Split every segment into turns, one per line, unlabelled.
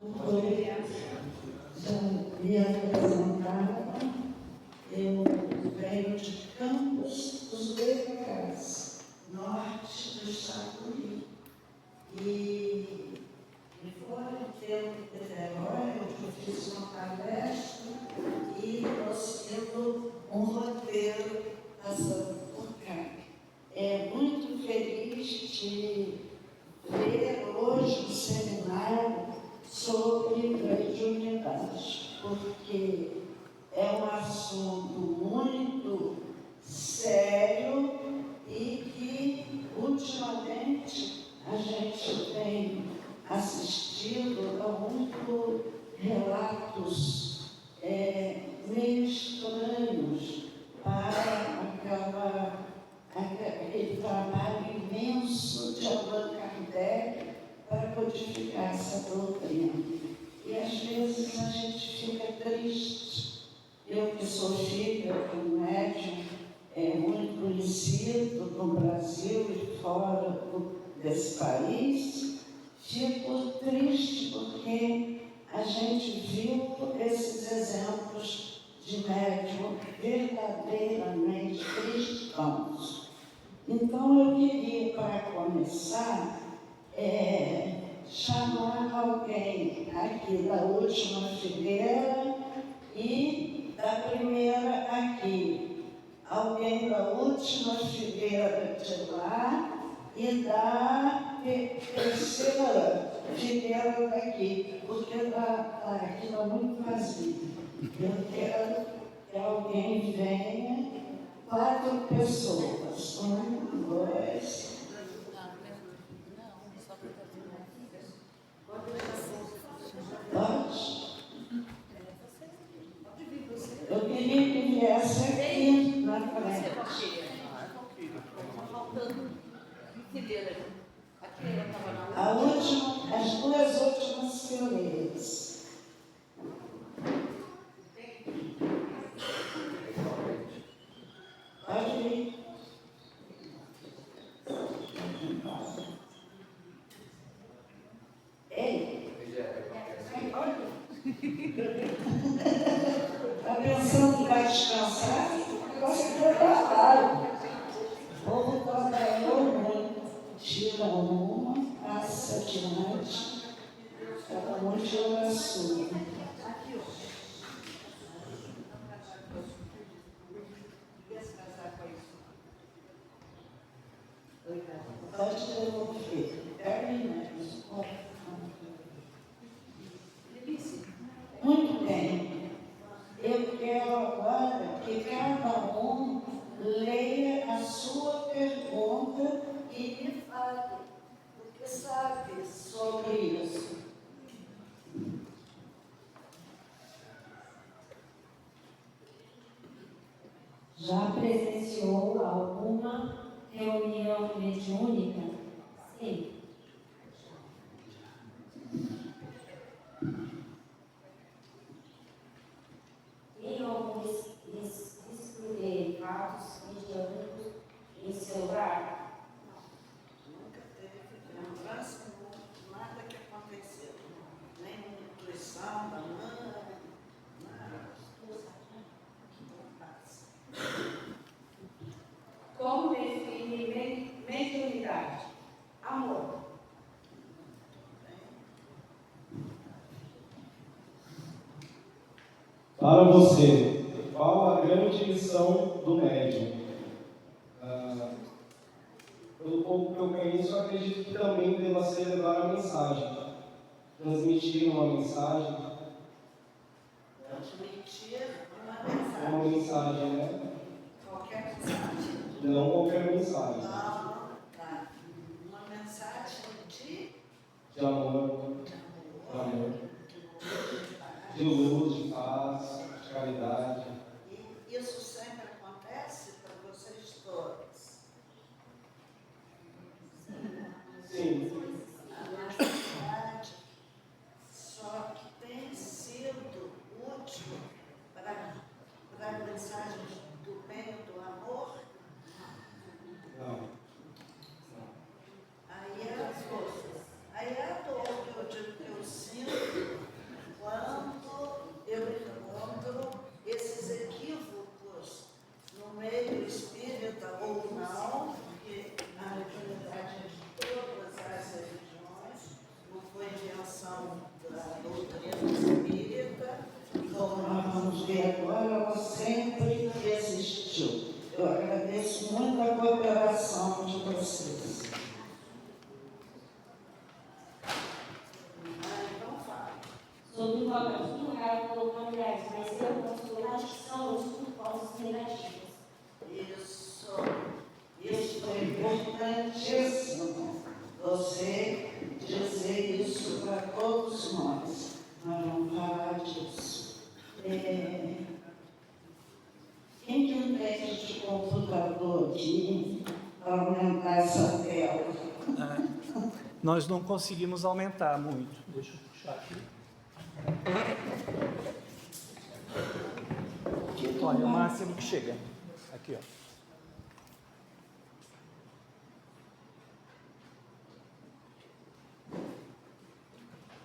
Já me apresentava, eu venho de Campos dos Goitacazes, norte do estado do Rio. E fora do tempo de Niterói, eu fiz uma palestra e trouxe um roteiro passando por cá. É muito feliz de ver hoje um seminário sobre mediunidade, porque é um assunto muito sério e que, ultimamente, a gente tem assistido a muitos relatos meio estranhos para aquele trabalho imenso de Allan Kardec para codificar essa doutrina. E às vezes a gente fica triste. Eu que sou filha de um médium muito conhecido no Brasil e fora desse país, fico triste porque a gente viu esses exemplos de médium verdadeiramente cristãos. Então eu queria, para começar, chamar alguém aqui da última fileira e da primeira aqui. Alguém da última fileira de lá e da terceira fileira daqui, porque aqui está muito vazio. Eu quero que alguém venha, 4 pessoas. 1, 2. Eu queria que viesse aqui na frente. As 2 últimas fileiras. Pode vir. Ei! Olha! Está pensando que vai descansar? Você foi trabalho. Vou trabalhar muito. Tira uma, passa adiante. Cada um tira a sua. Pode devolver. Muito bem. Eu quero agora que cada um leia a sua pergunta e me fale o que sabe sobre isso.
Já presenciou alguma reunião mediúnica? Sim. Tem alguns fatos mediúnicos em seu lar?
Nunca teve lembrança, nada que aconteceu. Nem intuição da mãe, nada.
Como define mediunidade? Amor.
Para você, qual a grande missão do médium? Pelo pouco que eu conheço, eu acredito que também deva ser levar a mensagem, transmitir uma mensagem.
Transmitir uma mensagem.
Uma mensagem, né?
Qualquer mensagem.
Não qualquer mensagem.
Não, tá. Uma mensagem
de amor, de luz, de paz, de caridade.
E isso sempre acontece para vocês todos?
Sim.
A mensagem só que tem sido útil para mensagens do bem e do amor?
Não.
Aí é a dor que eu sinto
coloca aqui no lugar colocou mulheres, mas eu considero que são os propósitos negativos.
Isso é importantíssimo. Você dizer isso para todos nós. Nós vamos falar disso. Quem que entende de computador aqui para aumentar essa tela?
Nós não conseguimos aumentar muito. Deixa eu puxar aqui. Olha, o máximo que chega. Aqui, ó.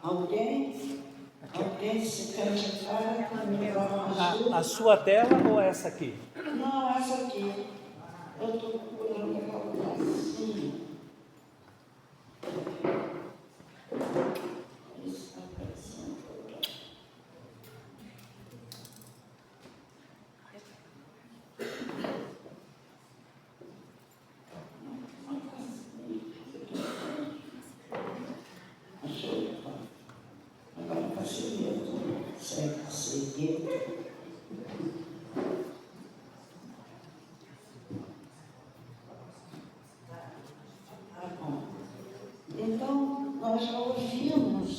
Alguém se candidatar para me dar uma ajuda?
A sua tela ou essa aqui?
Não, essa aqui. Eu estou procurando aquela assim. Isso está aparecendo agora. Achei. Agora facilita. Seguir. Então, nós já ouvimos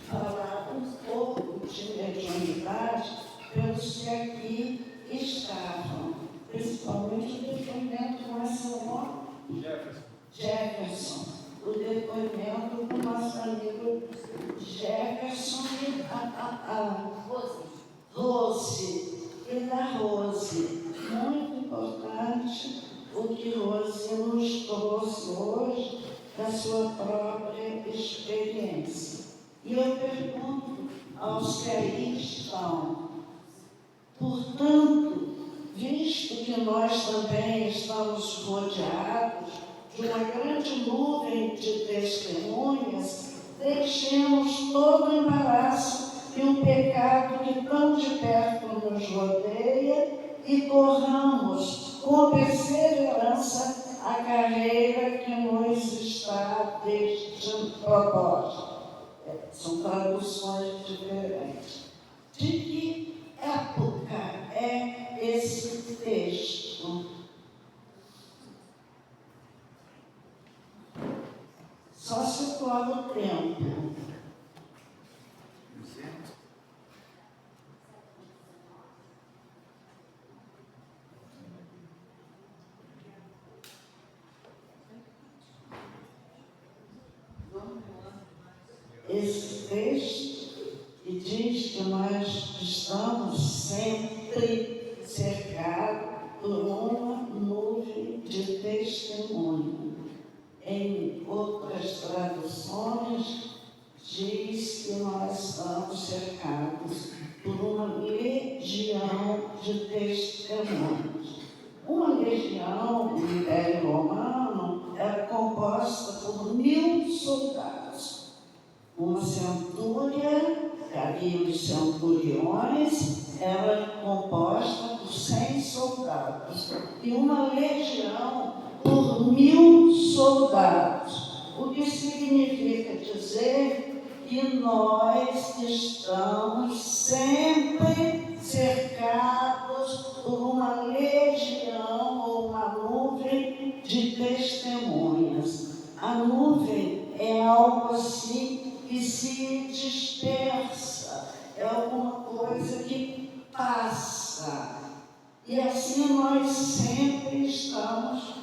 falar um pouco de mediunidade pelos que aqui estavam, principalmente o depoimento do nosso Jefferson, o depoimento do nosso amigo Jefferson e a Rose, e da Rose. Muito importante o que Rose nos trouxe hoje da sua própria experiência. E eu pergunto aos que aí estão, portanto, visto que nós também estamos rodeados de uma grande nuvem de testemunhas, deixemos todo o embaraço e o pecado que tão de perto nos rodeia e corramos com perseverança a carreira que nos está proposta. São traduções diferentes. De que época é esse texto? Só situar o tempo. Esse texto que diz que nós estamos sempre cercados por uma nuvem de testemunho. Em outras traduções, diz que nós estamos cercados por uma legião de testemunhos. Uma legião no Império Romano era composta por 1000 soldados. Uma centúria, que havia os centuriões, era composta por 100 soldados. E uma legião por 1000 soldados. O que significa dizer que nós estamos sempre cercados por uma legião ou uma nuvem de testemunhas. A nuvem é algo assim que se dispersa, é alguma coisa que passa. E assim nós sempre estamos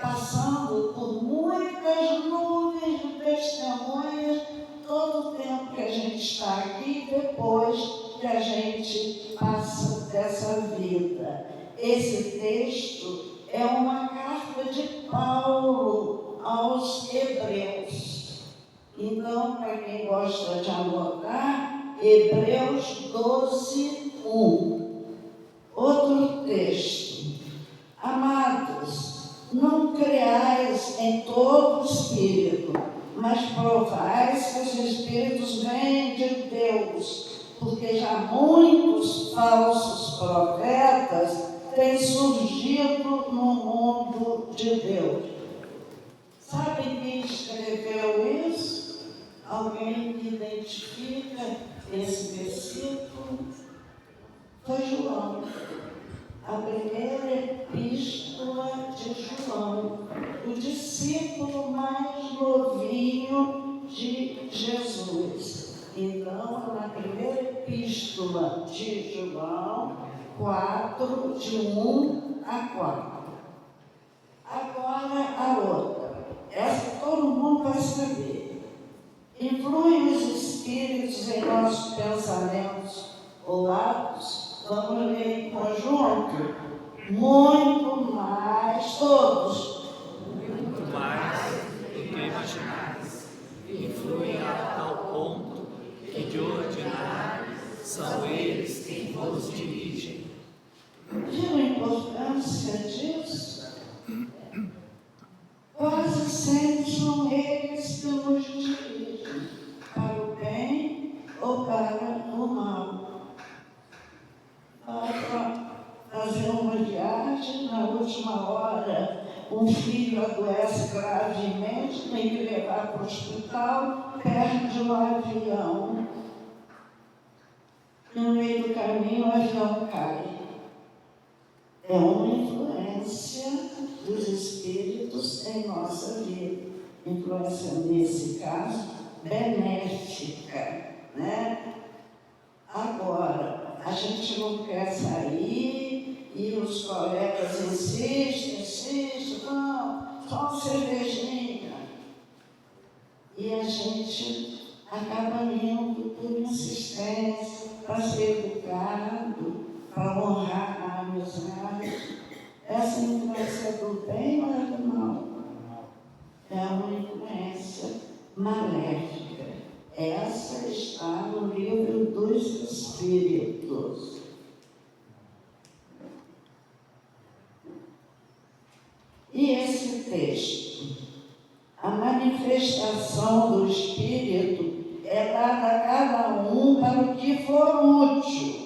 passando por muitas nuvens de testemunhas todo o tempo que a gente está aqui, depois que a gente passa dessa vida. Esse texto é uma carta de Paulo aos Hebreus. Então, para quem gosta de anotar, Hebreus 12, 1. Outro texto. Amados, não creais em todo espírito, mas provai se os espíritos vêm de Deus, porque já muitos falsos profetas têm surgido no mundo de Deus. Sabe quem escreveu isso? Alguém que identifica esse versículo foi João, a primeira epístola de João, o discípulo mais novinho de Jesus. Então, na primeira epístola de João, 4, de 1 a 4. Agora a outra. Essa todo mundo vai saber. Influem os espíritos em nossos pensamentos ou atos? Vamos ler em conjunto? Muito mais, todos.
Muito mais do que imaginais. Influem a tal ponto que de ordinário são eles quem vos dirigem.
Viram a importância disso? Quase sempre são eles que nos dirigem, para o bem ou para o mal. Para fazer uma viagem, na última hora, um filho adoece gravemente, tem que levar para o hospital, perde o avião. No meio do caminho, o avião cai. É uma influência dos espíritos em nossa vida. Influência, nesse caso, benéfica, né? Agora, a gente não quer sair e os colegas insistem, não, só uma cervejinha. E a gente acaba indo por insistência, para ser educado, para honrar a amizade. Essa influência do bem ou é do mal? É uma influência maléfica. Essa está no livro dos Espíritos. E esse texto? A manifestação do Espírito é dada a cada um para o que for útil.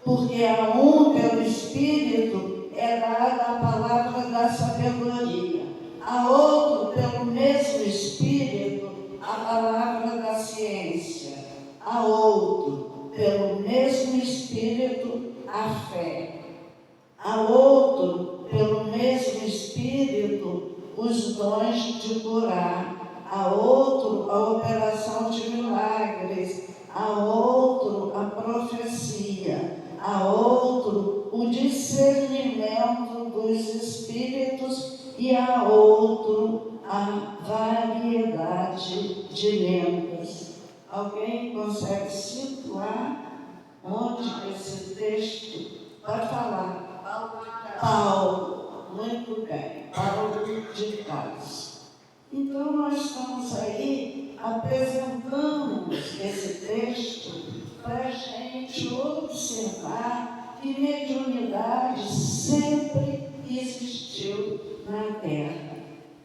Porque a um, pelo Espírito, é dada a palavra da sabedoria. A outro, pelo mesmo Espírito, a palavra da ciência. A outro, pelo mesmo Espírito, a fé. A outro, pelo mesmo Espírito, os dons de curar. A outro, a operação de milagres. A outro, a profecia. A outro, o discernimento dos espíritos e a outro, a variedade de línguas. Alguém consegue situar onde esse texto vai falar? Paulo, muito bem, Paulo de Tarso. Então, nós estamos aí apresentando esse texto para a gente observar que mediunidade sempre existiu na Terra.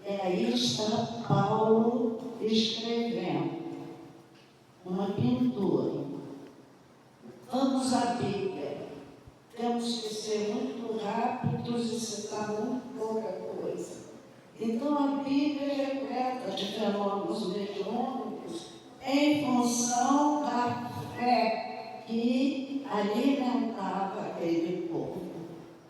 E aí está Paulo escrevendo uma pintura. Vamos à Bíblia. Temos que ser muito rápidos e citar muito pouca coisa. Então, a Bíblia é repleta de fenômenos mediúnicos em função da fé que alimentava aquele povo.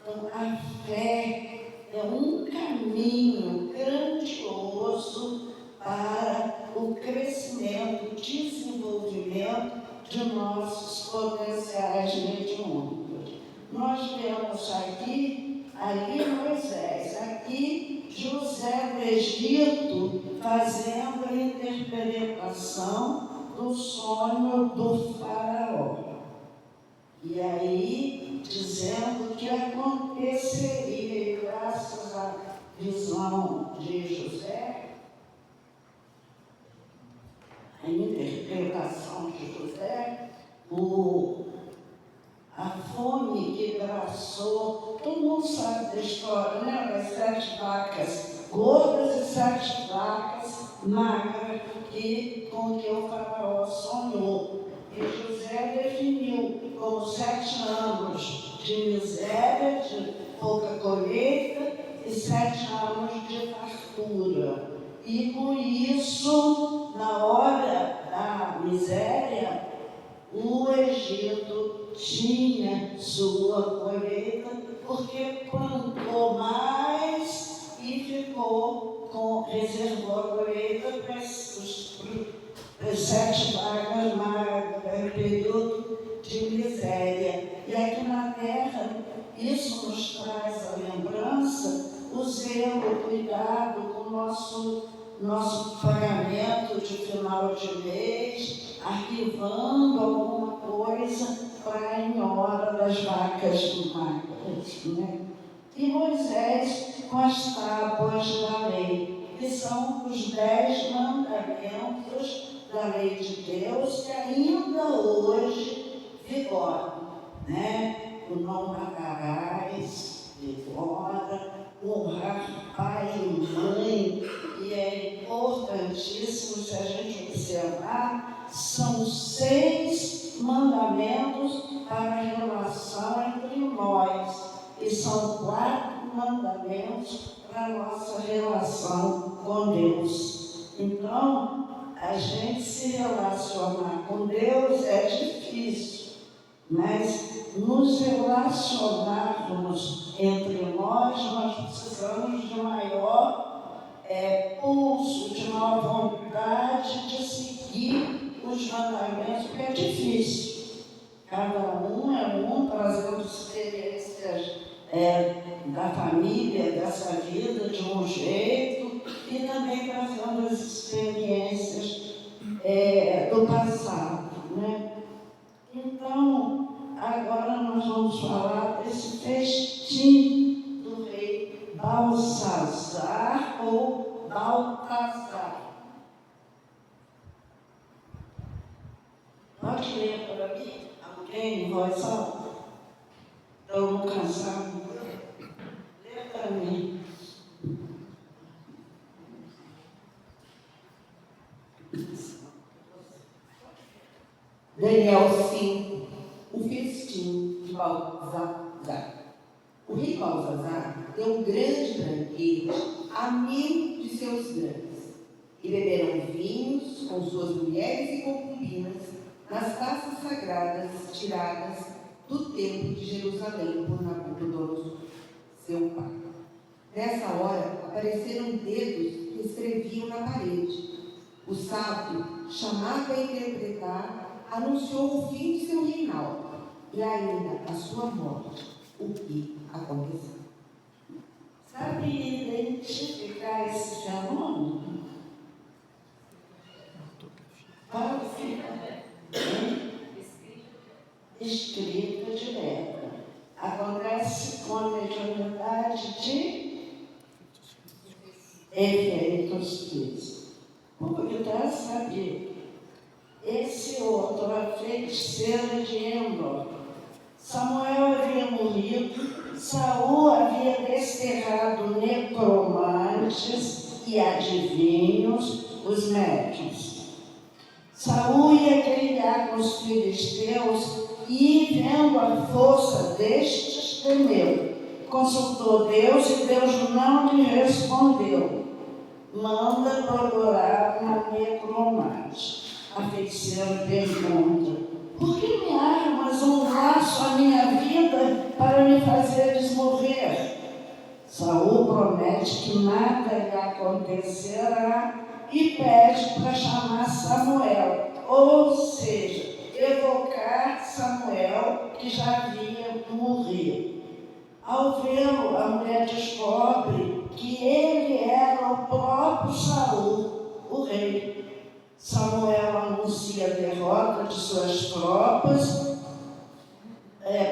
Então, a fé é um caminho grandioso para o crescimento, desenvolvimento de nossos potenciais mediúnicos. Nós vemos aqui, ali Moisés, aqui José do Egito fazendo a interpretação do sonho do faraó. E aí, dizendo que aconteceria, e graças à visão de José, a interpretação de José, a fome que graçou, todo mundo sabe da história, né? Das 7 vacas gordas e 7 vacas magras com que o faraó sonhou. E José definiu como 7 anos de miséria, de pouca colheita, e 7 anos de fartura. E com isso, na hora da miséria, o Egito tinha sua colheita, porque plantou mais e reservou a colheita para as 7 vagas no período de miséria. E aqui na terra, isso nos traz a lembrança, o zelo, o cuidado com o nosso pagamento de final de mês, arquivando alguma coisa para em hora das vacas magras, né? E Moisés com as tábuas da lei, que são os 10 mandamentos da lei de Deus, que ainda hoje vigoram, né? O não matarás, vigora, honrar pai e mãe, e é importantíssimo, se a gente observar, são 6 mandamentos para a relação entre nós, e são 4 mandamentos para a nossa relação com Deus. Então, a gente se relacionar com Deus é difícil, mas nos relacionarmos entre nós precisamos de maior pulso, de maior vontade de seguir os mandamentos, porque é difícil. Cada um é um, trazendo experiências da família, dessa vida, de um jeito, e também trazendo as experiências do passado, né? Então, agora nós vamos falar desse festim do rei Balsazar ou Baltazar. Pode ler para mim? Alguém em voz alta? Estou cansado. Lê para mim.
Daniel 5, o festim de Baltazar. O rei Baltazar deu um grande banquete a 1000 de seus grandes, e beberam vinhos com suas mulheres e concubinas nas taças sagradas tiradas do templo de Jerusalém por Nabucodonosor, seu pai. Nessa hora, apareceram dedos que escreviam na parede. O sábio, chamado a interpretar, anunciou o fim de seu reinado e ainda a sua morte, o que aconteceu.
Sabe identificar esse fenômeno? Escrita direta. Acontece com a mediunidade de efeitos físicos. Porque está sabido. Esse outro, a feiticeira de Endor. Samuel havia morrido, Saul havia desterrado necromantes e adivinhos, os médiuns. Saul ia guerrear com os filisteus e, vendo a força destes, temeu. Consultou Deus e Deus não lhe respondeu. Manda procurar uma necromante. A feiticeira pergunta: por que me armas um laço à minha vida para me fazeres morrer? Saul promete que nada lhe acontecerá e pede para chamar Samuel, ou seja, evocar Samuel, que já havia morrido. Ao vê-lo, a mulher descobre que ele era o próprio Saul, o rei. Samuel anuncia a derrota de suas tropas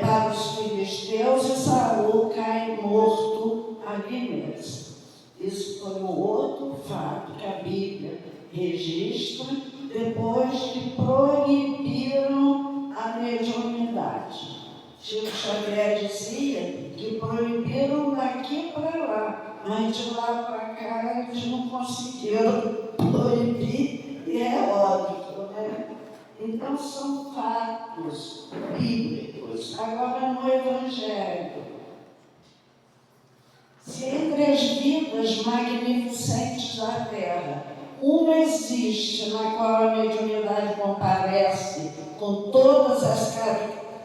para os filisteus e Saul cai morto ali mesmo. Isso foi um outro fato que a Bíblia registra depois que proibiram a mediunidade. Chico Xavier dizia que proibiram daqui para lá, mas de lá para cá eles não conseguiram proibir, e é óbvio, né? Então são fatos bíblicos. Agora no Evangelho, se entre as vidas magnificentes da terra, uma existe na qual a mediunidade comparece com todas as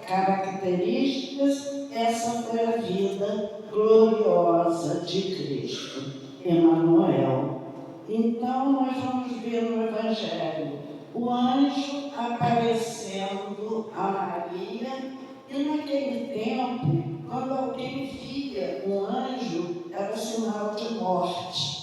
características, essa foi a vida gloriosa de Cristo, Emanuel. Então, nós vamos ver no Evangelho o anjo aparecendo a Maria, e naquele tempo, quando alguém via um anjo, era sinal de morte.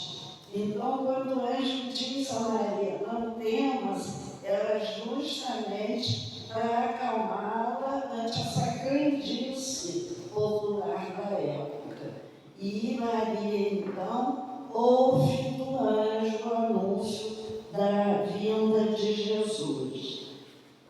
Então, quando o anjo diz a Maria, não temas, era justamente para acalmá-la ante essa crendice popular da época. E Maria, então, ouve do anjo o anúncio da vinda de Jesus.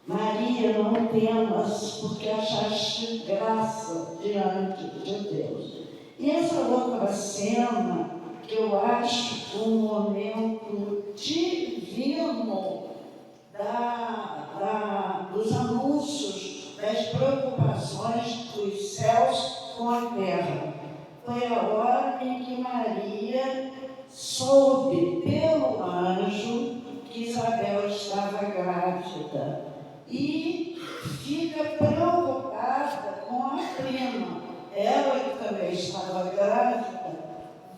Maria, não temas, porque achaste graça diante de Deus. E essa outra cena, que eu acho um momento divino dos anúncios, das preocupações dos céus com a terra. Foi a hora em que Maria soube pelo anjo que Isabel estava grávida e fica preocupada com a prima. Ela, que também estava grávida,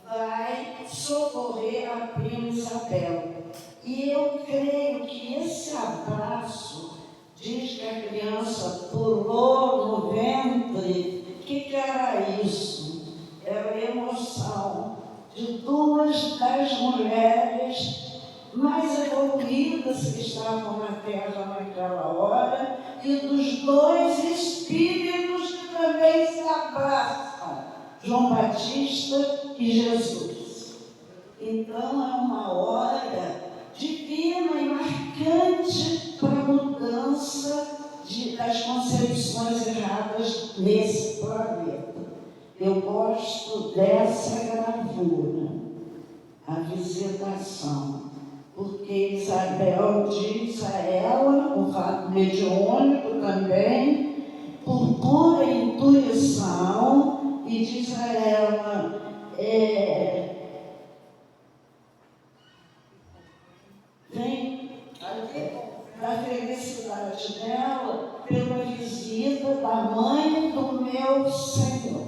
vai socorrer a prima Isabel. E eu creio que esse abraço diz que a criança pulou no ventre. O que era isso? Era a emoção de duas das mulheres mais evoluídas que estavam na terra naquela hora e dos dois espíritos que também se abraçam, João Batista e Jesus. Então é uma hora divina e marcante para a mudança das concepções erradas nesse planeta. Eu gosto dessa gravura, a visitação, porque Isabel diz a ela, um fato mediúnico também, por pura intuição, e diz a ela, vem da felicidade dela pela visita da mãe do meu Senhor.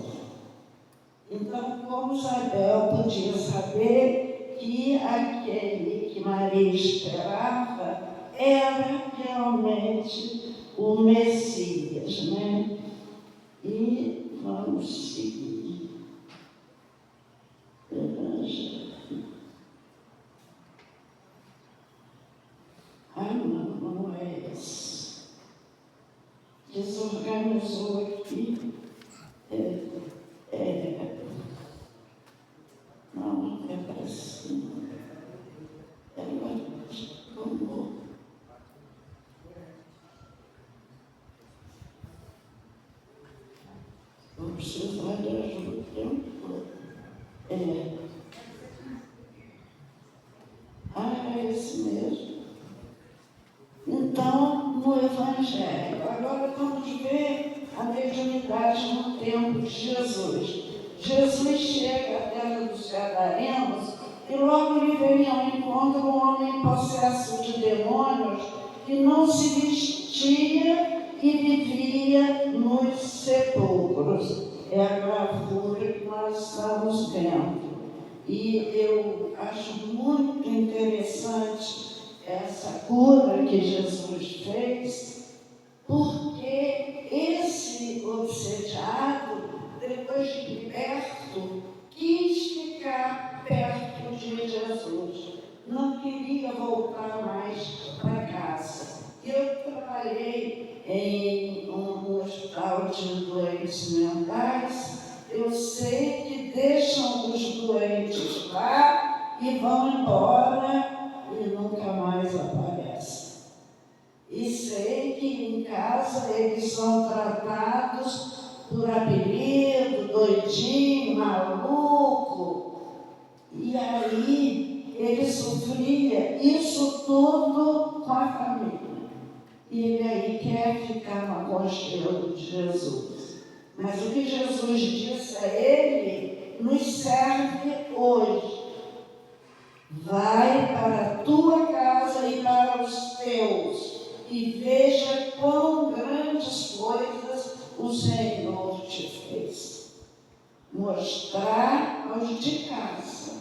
Então, como Isabel podia saber que aquele que Maria esperava era realmente o Messias, né? E vamos seguir. Não é esse. Desorganizou aqui. Não é para cima. Ela tomou. Vou precisar de ajuda o tempo todo. É esse mesmo. Então, no Evangelho, agora vamos ver a mediunidade no tempo de Jesus. Jesus chega à terra dos Gadarenos e logo lhe vem ao encontro um homem possesso de demônios que não se vestia e vivia nos sepulcros. É a gravura que nós estamos vendo. E eu acho muito interessante essa cura que Jesus fez, porque esse obsediado, depois de liberto, quis ficar perto de Jesus. Não queria voltar mais para casa. Eu trabalhei em um hospital de doentes mentais. Eu sei que deixam os doentes lá e vão embora e nunca mais aparecem. E sei que em casa eles são tratados por apelido, doidinho, maluco. E aí ele sofria isso tudo com a família. E ele aí quer ficar no aconchego de Jesus. Mas o que Jesus disse a ele nos serve hoje. Vai para a tua casa e para os teus, e veja quão grandes coisas o Senhor te fez. Mostrar aos de casa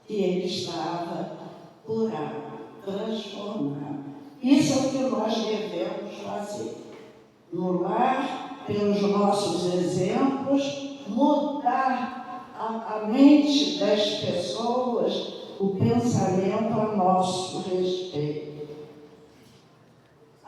que Ele estava curado, transformado. Isso é o que nós devemos fazer. No lar, pelos nossos exemplos, mudar a mente das pessoas, o pensamento a nosso respeito.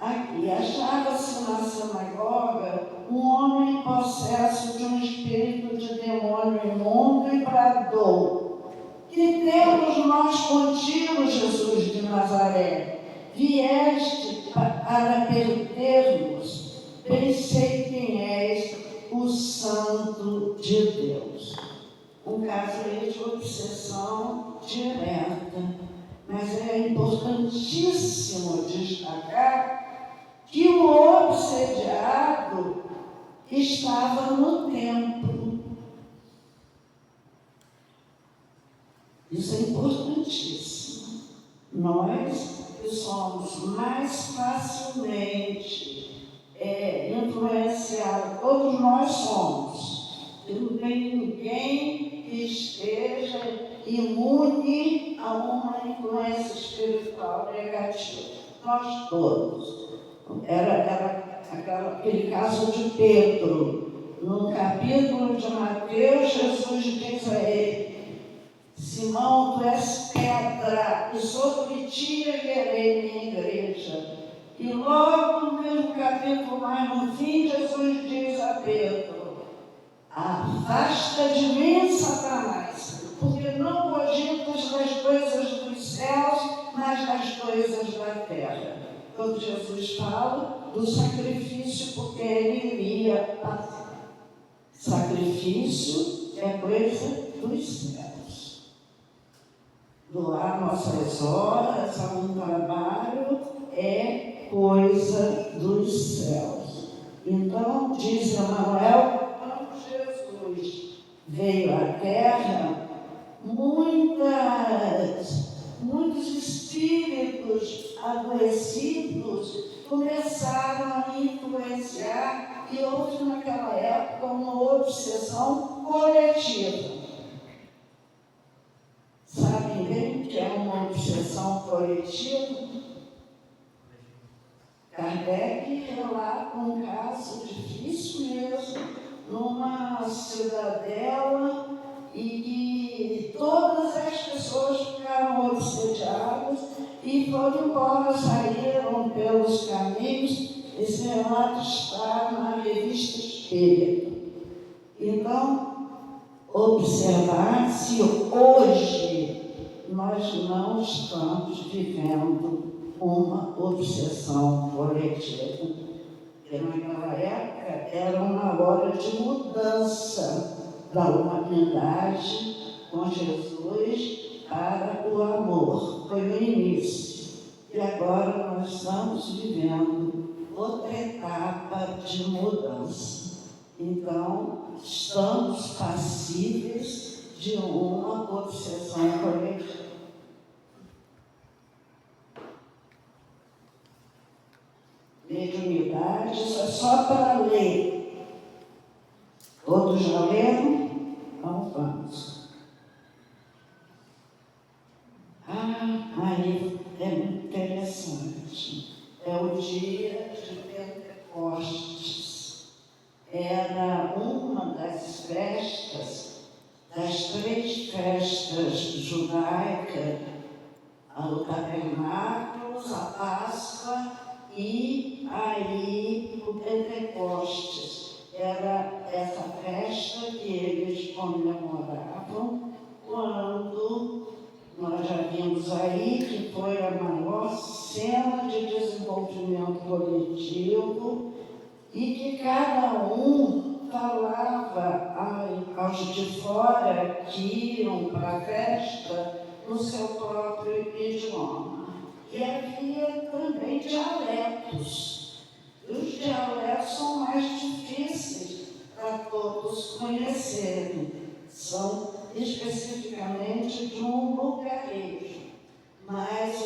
Aqui, achava-se na sinagoga um homem possesso de um espírito de demônio imundo e bradou: que temos nós contigo, Jesus de Nazaré? Vieste para perder-nos. Bem sei quem és, o Santo de Deus. Um caso aí de obsessão direta, mas é importantíssimo destacar que o obsediado estava no templo. Isso é importantíssimo. Nós que somos mais facilmente influenciados, todos nós somos. Não tem ninguém que esteja imune a uma influência espiritual negativa. Nós todos. Era aquele caso de Pedro. No capítulo de Mateus, Jesus diz a ele: Simão, tu és pedra, e sobre ti erguerei minha igreja. E logo no mesmo capítulo, mais no fim, Jesus diz a Pedro: afasta de mim, Satanás, porque não cogitas das coisas dos céus, mas das coisas da terra. Quando Jesus fala do sacrifício, porque ele iria passar. Sacrifício é coisa dos céus. Doar nossas horas a um trabalho é coisa dos céus. Então, diz Emmanuel, Jesus veio à Terra, muitos espíritos adoecidos começaram a influenciar, e houve naquela época uma obsessão coletiva. Sabem bem o que é uma obsessão coletiva? Kardec relata um caso difícil mesmo, numa cidadela, e que todas as pessoas ficaram obsediadas e foram embora, saíram pelos caminhos. Esse relato está na Revista Espírita. Então, observar se hoje nós não estamos vivendo uma obsessão coletiva. Porque naquela época era uma hora de mudança da humanidade com Jesus para o amor. Foi o início. E agora nós estamos vivendo outra etapa de mudança. Então, estamos passíveis de uma obsessão coletiva. Mediunidade, isso é só para ler. Todos já leram? Então vamos. Aí é muito interessante. É o dia de Pentecostes. Era uma das festas, das 3 festas judaicas, o tabernáculo, a Páscoa e aí o Pentecostes. Era essa festa que eles comemoravam quando nós já vimos aí que foi a maior cena de desenvolvimento coletivo e que cada um falava aos de fora que iam para a festa no seu próprio idioma. E havia também dialetos. Os dialetos são mais difíceis para todos conhecerem. São especificamente de um lugarejo. Mas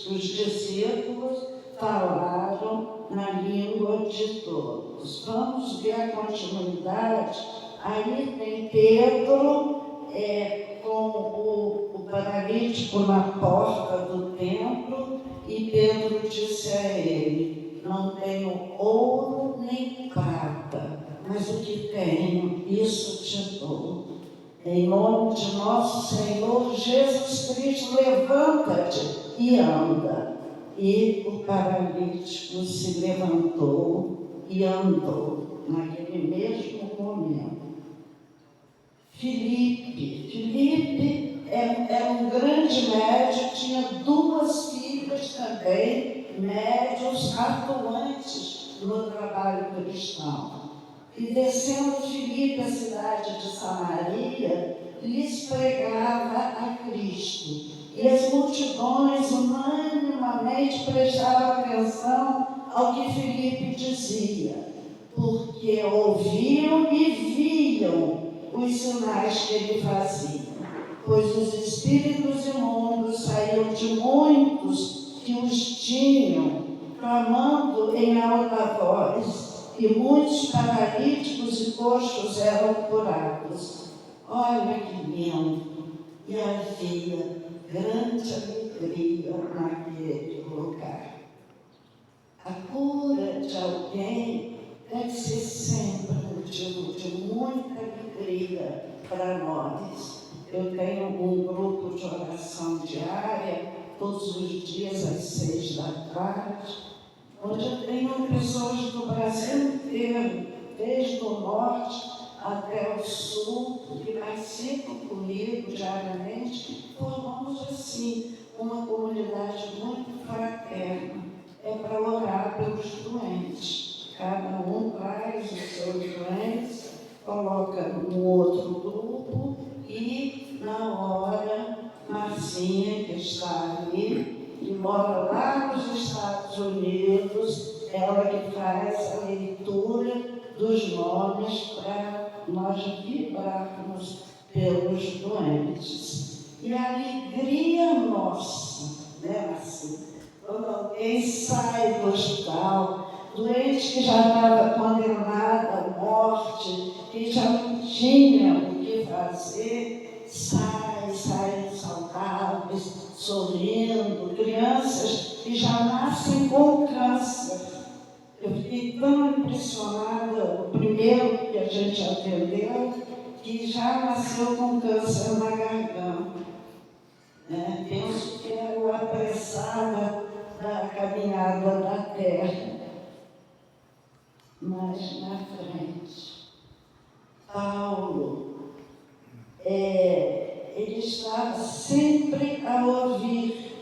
os discípulos falaram na língua de todos. Vamos ver a continuidade. Aí tem Pedro com o paralítico na porta do templo, e Pedro disse a ele: não tenho ouro nem prata, mas o que tenho, isso te dou. Em nome de nosso Senhor Jesus Cristo, levanta-te e anda. E o paralítico se levantou e andou naquele mesmo momento. Filipe era um grande médico, tinha 2 filhas também, médios atuantes no trabalho cristão. E descendo Filipe, a cidade de Samaria, lhes pregava a Cristo. E as multidões unanimemente prestavam atenção ao que Filipe dizia, porque ouviam e viam os sinais que ele fazia. Pois os espíritos imundos saíam de muitos que os tinham, clamando em alta voz, e muitos paralíticos e coxos eram curados. Olha que lindo! E havia grande alegria naquele lugar. A cura de alguém deve ser sempre motivo de muita alegria para nós. Eu tenho um grupo de oração diária, todos os dias às 6 da tarde, onde eu tenho pessoas do Brasil inteiro, desde o norte até o sul, que participam comigo diariamente. Formamos assim uma comunidade muito fraterna. É para orar pelos doentes. Cada um traz os seus doentes, coloca no outro grupo e, na hora, Marcinha, que está ali, que mora lá nos Estados Unidos, ela que faz a leitura dos nomes para nós vibrarmos pelos doentes. E a alegria nossa, né, Marcinha? Quando alguém sai do hospital, doente que já estava condenado à morte, que já não tinha o que fazer, sai saudáveis, sorrindo, crianças que já nascem com câncer. Eu fiquei tão impressionada, o primeiro que a gente atendeu, que já nasceu com câncer na garganta. Penso que era o apressado da caminhada da terra. Mas na frente, Paulo, ele estava sempre a ouvir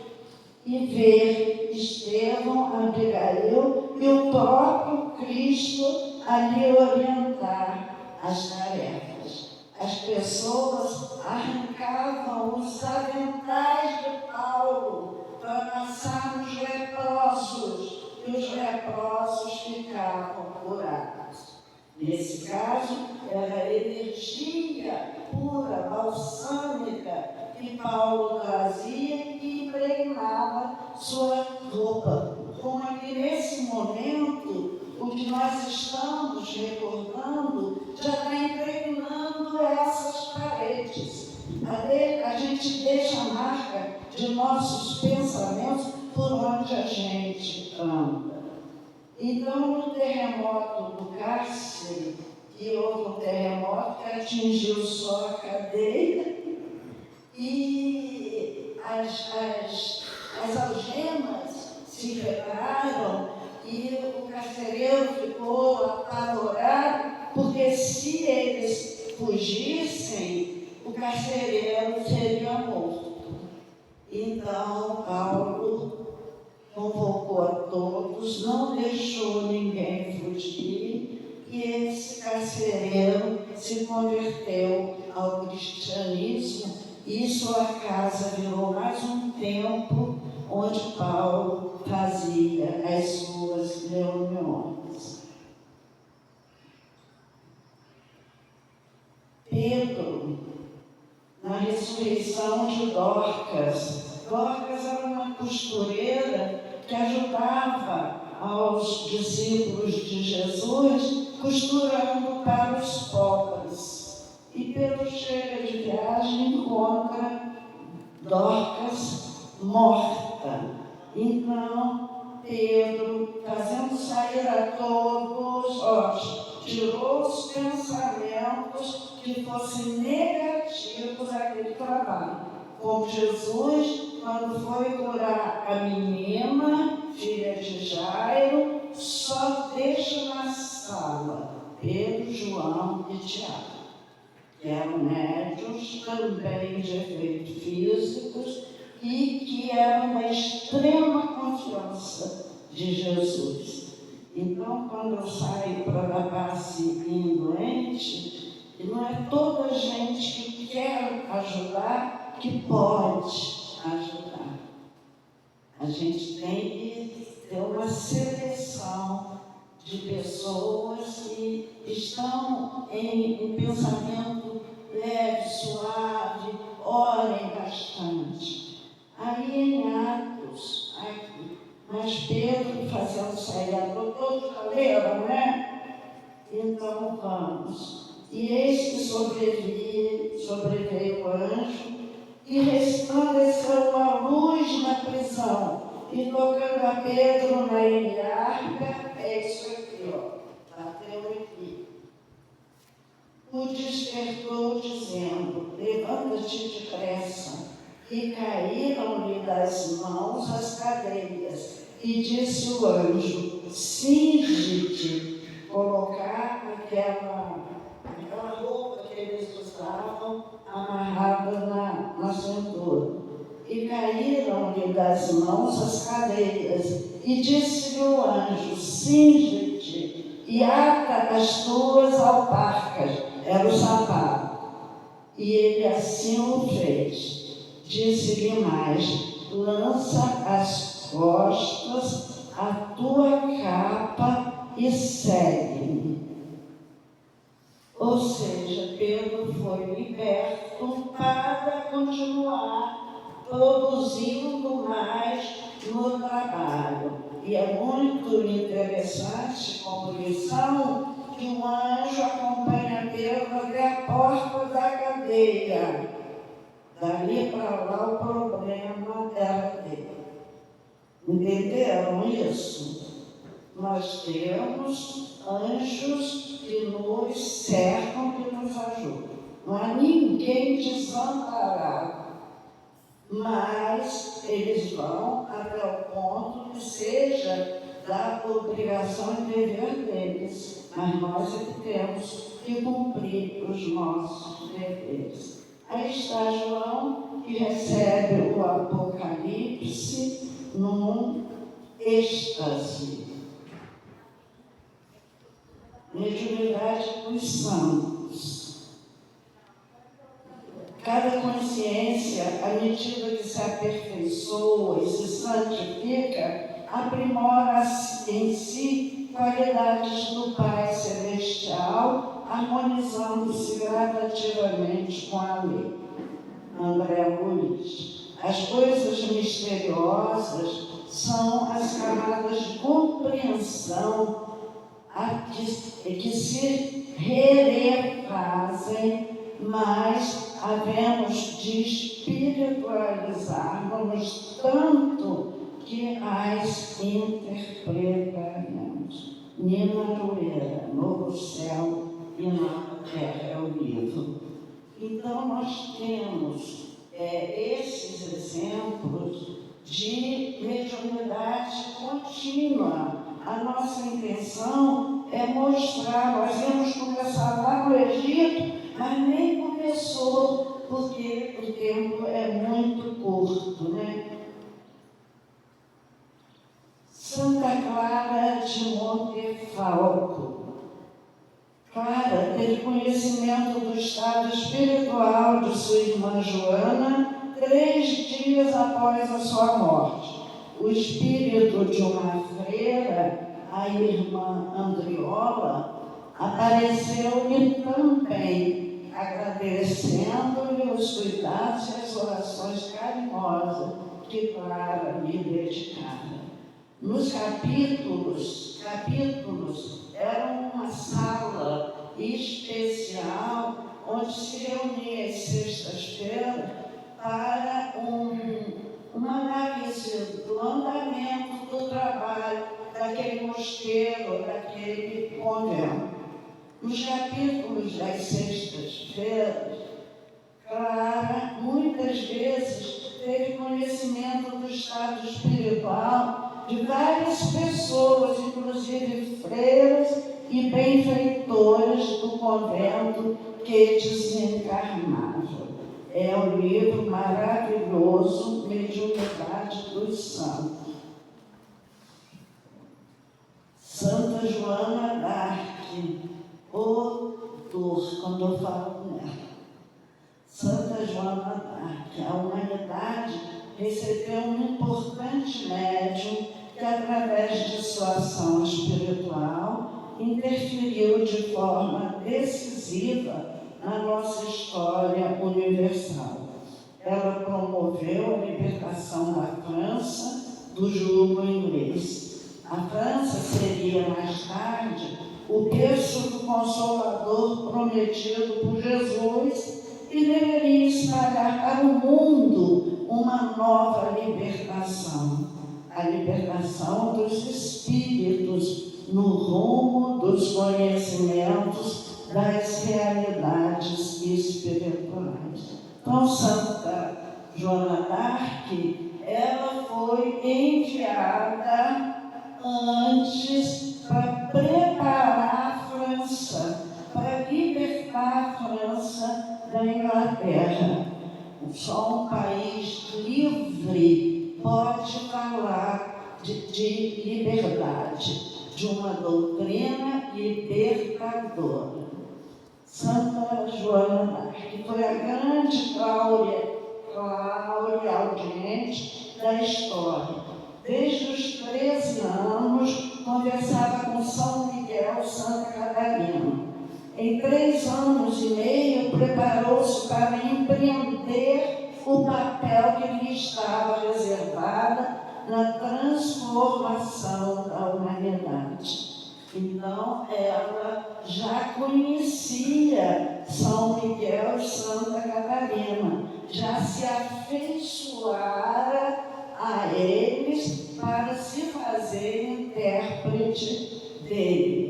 e ver Estevão, Abigail e o próprio Cristo a lhe orientar as tarefas. As pessoas arrancavam os aventais de Paulo para passar nos leprosos, e os leprosos ficavam curados. Nesse caso, era a energia pura, balsâmica, que Paulo trazia e que impregnava sua roupa. Como é que nesse momento, o que nós estamos recordando já está impregnando essas paredes. A gente deixa a marca de nossos pensamentos por onde a gente anda. Então, no terremoto do cárcere, que houve um terremoto que atingiu só a cadeia, e as algemas se quebraram, e o carcereiro ficou apavorado, porque se eles fugissem, o carcereiro seria morto. Então, Paulo convocou a todos, não deixou ninguém fugir, e esse carcereiro se converteu ao cristianismo, e sua casa virou mais um templo onde Paulo fazia as suas reuniões. Pedro, na ressurreição de Dorcas, Dorcas era uma costureira que ajudava aos discípulos de Jesus, costurando para os pobres. E Pedro chega de viagem e encontra Dorcas morta. Então, Pedro, fazendo sair a todos, tirou os pensamentos que fossem negativos àquele trabalho. Como Jesus, quando foi curar a menina, filha de Jairo, só deixa na sala Pedro, João e Tiago, que eram médios também de efeitos físicos e que eram da extrema confiança de Jesus. Então, quando eu saio para dar passe em doente, não é toda gente que quer ajudar que pode ajudar. A gente tem que ter uma seleção de pessoas que estão em pensamento leve, suave, orem bastante. Aí em Atos, aqui, mas Pedro fazendo sair a todos caleram, né? Então vamos. E eis que sobreveio o anjo e resplandeceu uma luz na prisão. E tocando a Pedro na ilharga, é isso aqui, ó, bateu aqui. O despertou dizendo: levanta-te depressa. E caíram-lhe das mãos as cadeias. E disse o anjo: cinge-te. Colocar aquela roupa que eles usavam amarrada na cintura. E caíram-lhe das mãos as cadeias. E disse-lhe o anjo: cinge-te e ata as tuas alparcas. Era o sapato. E ele assim o fez. Disse-lhe mais: lança às costas a tua capa e segue-me. Ou seja, Pedro foi liberto para continuar produzindo mais no trabalho. E é muito interessante, como lição, que um anjo acompanha Pedro até a porta da cadeia. Dali para lá o problema era dele. Entenderam isso? Nós temos anjos que nos cercam, que nos ajudam. Não há ninguém desamparado. Mas eles vão até o ponto que seja da obrigação e dever deles. Mas nós é que temos que cumprir os nossos deveres. Aí está João, que recebe o Apocalipse num êxtase. Mediunidade dos santos. Cada consciência, à medida que se aperfeiçoa e se santifica, aprimora em si qualidades do Pai Celestial, harmonizando-se gradativamente com a lei. André Luiz. As coisas misteriosas são as camadas de compreensão que se refazem, mas havemos de espiritualizar-nos tanto que as interpretaremos. Nina Rueira, Novo Céu e Nova Terra é o livro. Então, nós temos esses exemplos de mediunidade contínua. A nossa intenção é mostrar, nós íamos começar lá no Egito, mas nem começou, porque o tempo é muito curto, né? Santa Clara de Montefalco. Clara teve conhecimento do estado espiritual de sua irmã Joana 3 dias após a sua morte. O espírito de uma freira, a irmã Andriola, apareceu-lhe também, agradecendo-lhe os cuidados e as orações carinhosas que Clara lhe dedicara. Nos capítulos era uma sala especial onde se reunia às sextas-feiras para uma análise do andamento do trabalho daquele mosteiro, daquele convento. Nos capítulos das sextas-feiras, Clara, muitas vezes, teve conhecimento do estado espiritual de várias pessoas, inclusive freiras e benfeitoras do convento que desencarnavam. É um livro maravilhoso, Mediunidade dos Santos. Santa Joana d'Arc, quando eu falo nela. Santa Joana d'Arc, a humanidade recebeu um importante médium que, através de sua ação espiritual, interferiu de forma decisiva na nossa história universal. Ela promoveu a libertação da França do jugo inglês. A França seria, mais tarde, o berço do Consolador prometido por Jesus e deveria espalhar para o mundo uma nova libertação, a libertação dos espíritos no rumo dos conhecimentos das realidades espirituais. Então, Santa Joana d'Arc, ela foi enviada antes para preparar a França, para libertar a França da Inglaterra. Só um país livre pode falar de liberdade, de uma doutrina libertadora. Santa Joana d'Arc foi a grande Cláudia audiente da história. Desde os 13 anos, conversava com São Miguel, Santa Catarina. Em 3 anos e meio, preparou-se para empreender o papel que lhe estava reservado na transformação da humanidade. Então, ela já conhecia São Miguel e Santa Catarina, já se afeiçoara a eles para se fazer intérprete dele.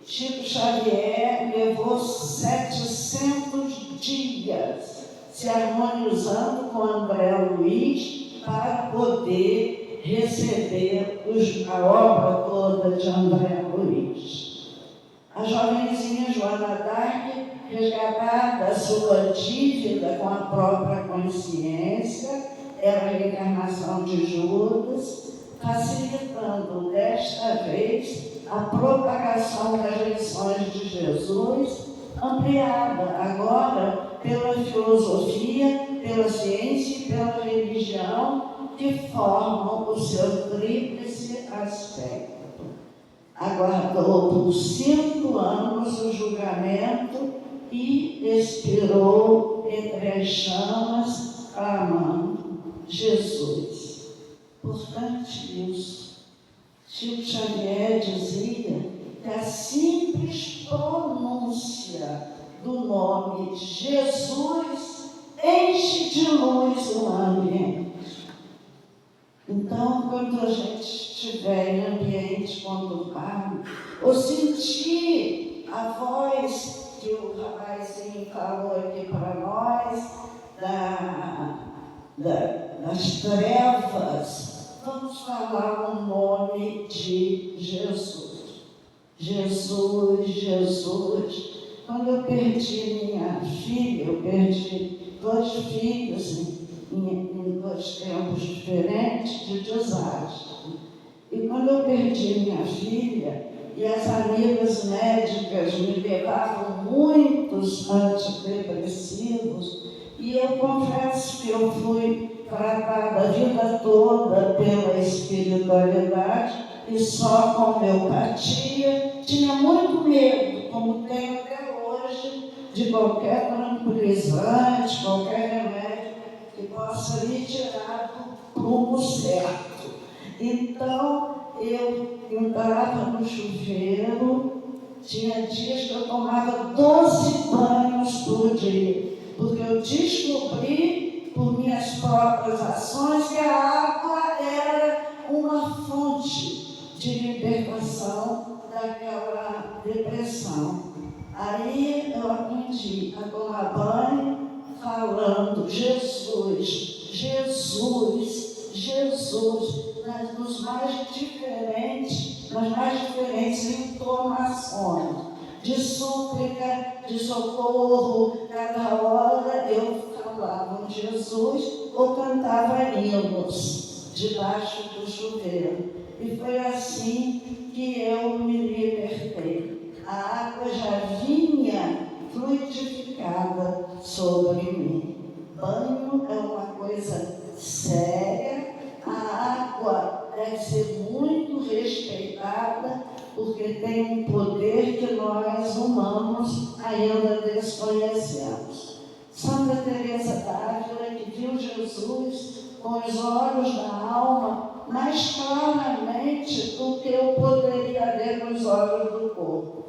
Chico Xavier levou 700 dias se harmonizando com André Luiz para poder receber a obra toda de André Luiz. A jovenzinha Joana d'Arc, resgatada da sua dívida com a própria consciência, era a reencarnação de Judas, facilitando desta vez a propagação das lições de Jesus, ampliada agora pela filosofia, pela ciência e pela religião, que formam o seu tríplice aspecto. Aguardou por 5 anos o julgamento e expirou entre as chamas, clamando: Jesus. Importante isso. Chico Xavier dizia que a simples pronúncia do nome Jesus enche de luz o ambiente. Então, quando a gente estiver em ambiente conturbado, ou sentir a voz que o rapazinho falou aqui para nós, das trevas, vamos falar o nome de Jesus. Jesus, Jesus. Quando eu perdi minha filha, eu perdi 2 filhos em 2 tempos diferentes de desastre. E quando eu perdi minha filha, e as amigas médicas me levavam muitos antidepressivos, e eu confesso que eu fui tratada a vida toda pela espiritualidade e só com homeopatia, tinha muito medo, como tenho até hoje, de qualquer tranquilizante, qualquer remédio que possa me tirar do prumo certo. Então, eu entrava no chuveiro, tinha dias que eu tomava 12 banhos por dia, porque eu descobri, por minhas próprias ações, que a água era uma fonte de libertação daquela depressão. Aí eu aprendi a tomar banho falando Jesus, Jesus, Jesus, nas mais diferentes entonações, de súplica, de socorro. Cada hora eu falava um Jesus ou cantava hinos debaixo do chuveiro. E foi assim que eu me libertei. A água já vinha fluidificada sobre mim. Banho é uma coisa séria, a água deve ser muito respeitada, porque tem um poder que nós humanos ainda desconhecemos. Santa Teresa d'Ávila, que viu Jesus com os olhos da alma mais claramente do que eu poderia ver com os olhos do corpo.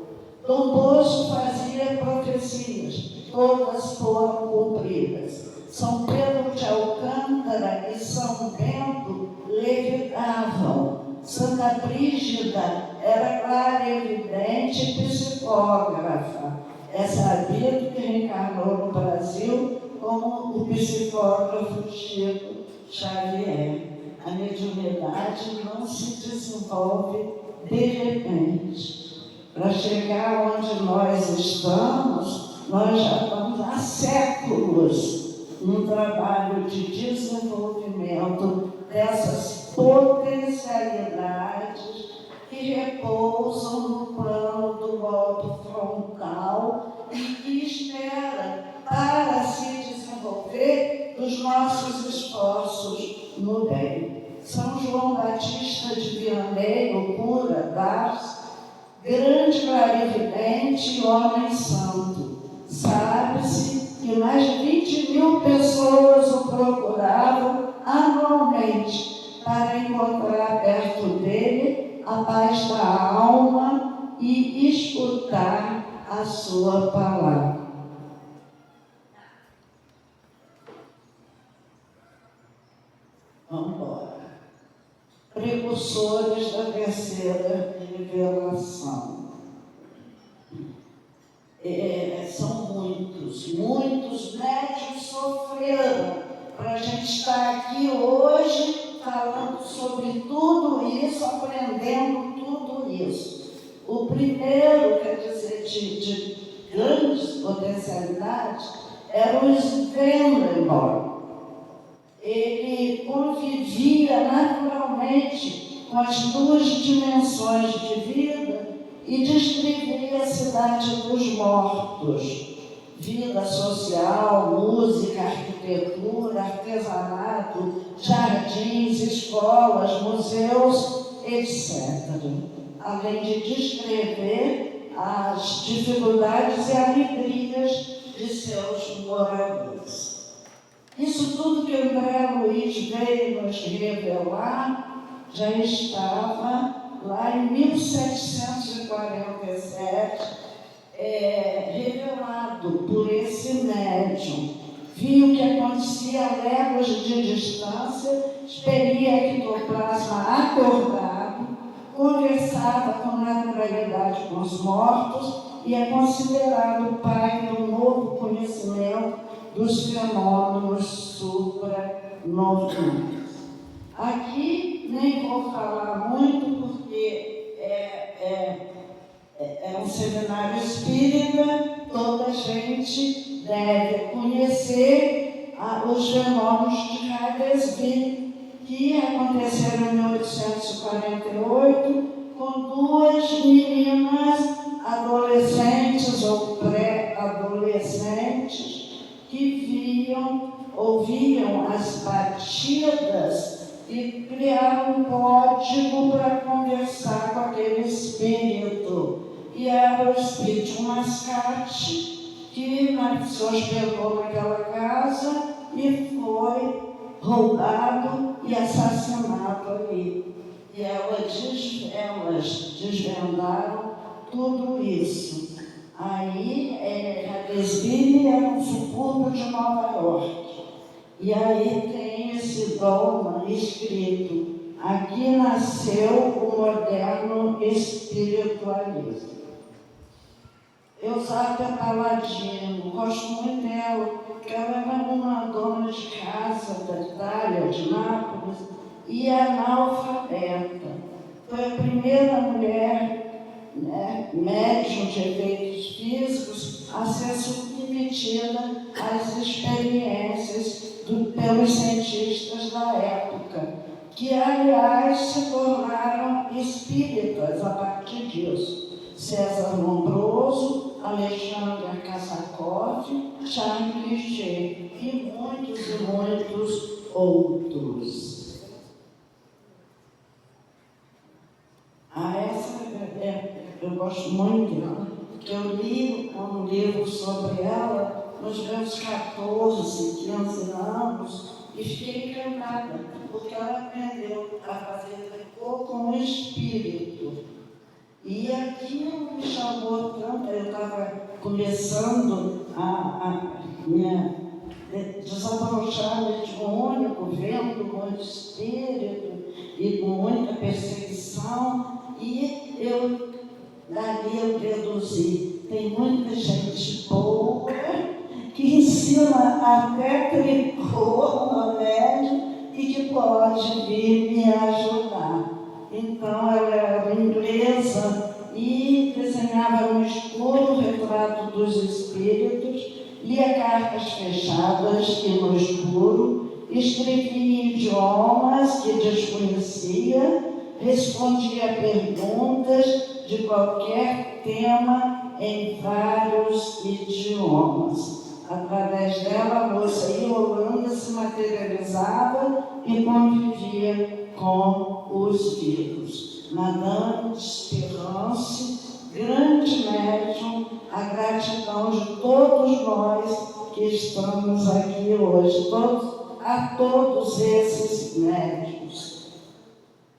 Dom Bosco fazia profecias, todas foram cumpridas. São Pedro de Alcântara e São Bento levitavam. Santa Brígida era clarividente e psicógrafa. É sabido que reencarnou no Brasil como o psicógrafo Chico Xavier. A mediunidade não se desenvolve de repente. Para chegar onde nós estamos, nós já estamos há séculos num trabalho de desenvolvimento dessas potencialidades que repousam no plano do lobo frontal e que espera para se desenvolver dos nossos esforços no bem. São João Batista de Vianney, o cura d'Ars, grande clarividente e homem santo. Sabe-se que mais de 20.000 pessoas o procuravam anualmente para encontrar perto dele a paz da alma e escutar a sua palavra. Vamos embora. Precursores da terceira revelação. São muitos médiuns sofreram para a gente estar aqui hoje falando sobre tudo isso, aprendendo tudo isso. O primeiro, quer dizer, de grandes potencialidades, era o Swedenborg. Ele convivia naturalmente com as duas dimensões de vida e descrevia a cidade dos mortos. Vida social, música, arquitetura, artesanato, jardins, escolas, museus, etc. Além de descrever as dificuldades e alegrias de seus moradores. Isso tudo que André Luiz veio nos revelar já estava lá em 1747, revelado por esse médium. Viu o que acontecia a léguas de distância, expelia ectoplasma acordado, conversava com naturalidade com os mortos e é considerado o pai do novo conhecimento dos fenômenos supranoturnos. Aqui nem vou falar muito, porque é um seminário espírita, toda a gente deve conhecer os fenômenos de Heidesville, que aconteceram em 1848, com duas meninas adolescentes ou pré-adolescentes que ouviam as batidas e criaram um código para conversar com aquele espírito. E era o espírito mascate que se hospedou naquela casa e foi roubado e assassinado ali. E elas desvendaram tudo isso. Aí, Cadesville era um subúrbio de Nova York. E aí tem esse dogma escrito: aqui nasceu o moderno espiritualismo. Eusapia Paladino, gosto muito dela, porque ela era uma dona de casa da Itália, de Nápoles, e analfabeta. Foi a primeira mulher, médium de efeitos físicos, a ser submetida às experiências pelos cientistas da época, que, aliás, se tornaram espíritas a partir disso. César Lombroso, Alexandre Kasakov, Charles Richer e muitos outros. Essa eu gosto muito dela, porque eu li um livro sobre ela nos meus 14, 15 anos e fiquei encantada, porque ela aprendeu a fazer tricô com o espírito. E aquilo me chamou tanto, eu estava começando a desabrochar mediúnico, vendo muito espírito e com muita perseguição, e dali eu deduzi, tem muita gente boa que ensina até tricô no médium e que pode vir me ajudar. Então, ela era inglesa e desenhava no escuro o retrato dos espíritos, lia cartas fechadas e no escuro, escrevia em idiomas que desconhecia, respondia a perguntas de qualquer tema em vários idiomas. Através dela, a moça Iolanda se materializava e convivia com os vivos. Madame de Espérance, grande médium, a gratidão de todos nós que estamos aqui hoje, a todos esses médiums.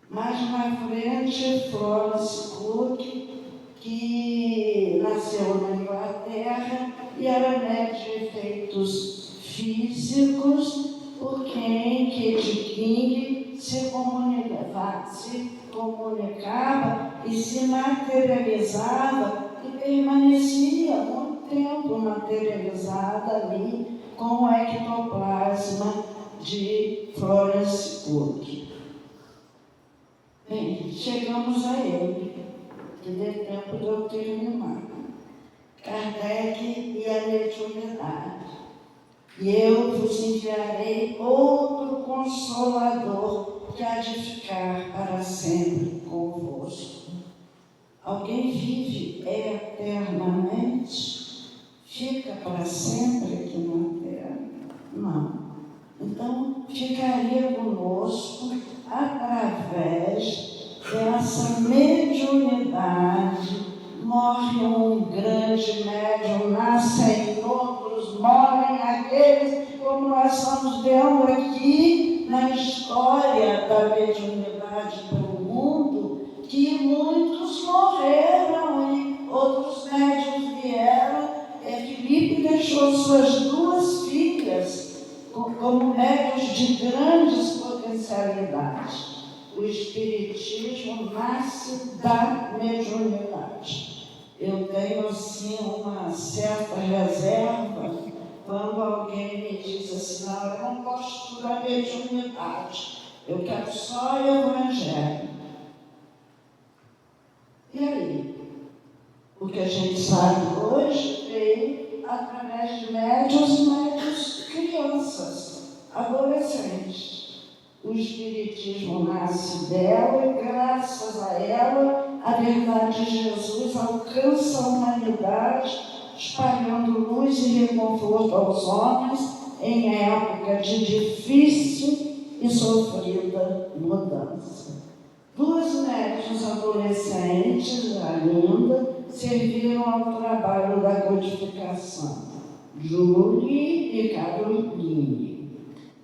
Mais na frente, Florence Cook, que nasceu na Inglaterra e era médium de efeitos físicos, por quem Katie King se comunicava e se materializava e permanecia muito tempo materializada ali com o ectoplasma de Florence Cook. Bem, chegamos a ele, que deu tempo de eu terminar. Kardec e a mediunidade. E eu vos enviarei outro Consolador que há de ficar para sempre convosco. Alguém vive eternamente? Fica para sempre aqui na Terra? Não. Então, ficaria conosco através dessa mediunidade. Morre um grande médium, nascem outros, morrem aqueles, como nós estamos vendo aqui na história da mediunidade pelo mundo, que muitos morreram e outros médiuns vieram. Filipe deixou suas 2 filhas como médiuns de grandes potencialidades. O Espiritismo nasce da mediunidade. Eu tenho, assim, uma certa reserva quando alguém me diz assim: não, eu não gosto da mediunidade, eu quero só o Evangelho. E aí? O que a gente sabe hoje veio através de médiuns e médiuns crianças, adolescentes. O Espiritismo nasce dela e, graças a ela, a verdade de Jesus alcança a humanidade, espalhando luz e reconforto aos homens em época de difícil e sofrida mudança. 2 médiuns adolescentes ainda serviram ao trabalho da codificação, Julie e Caroline.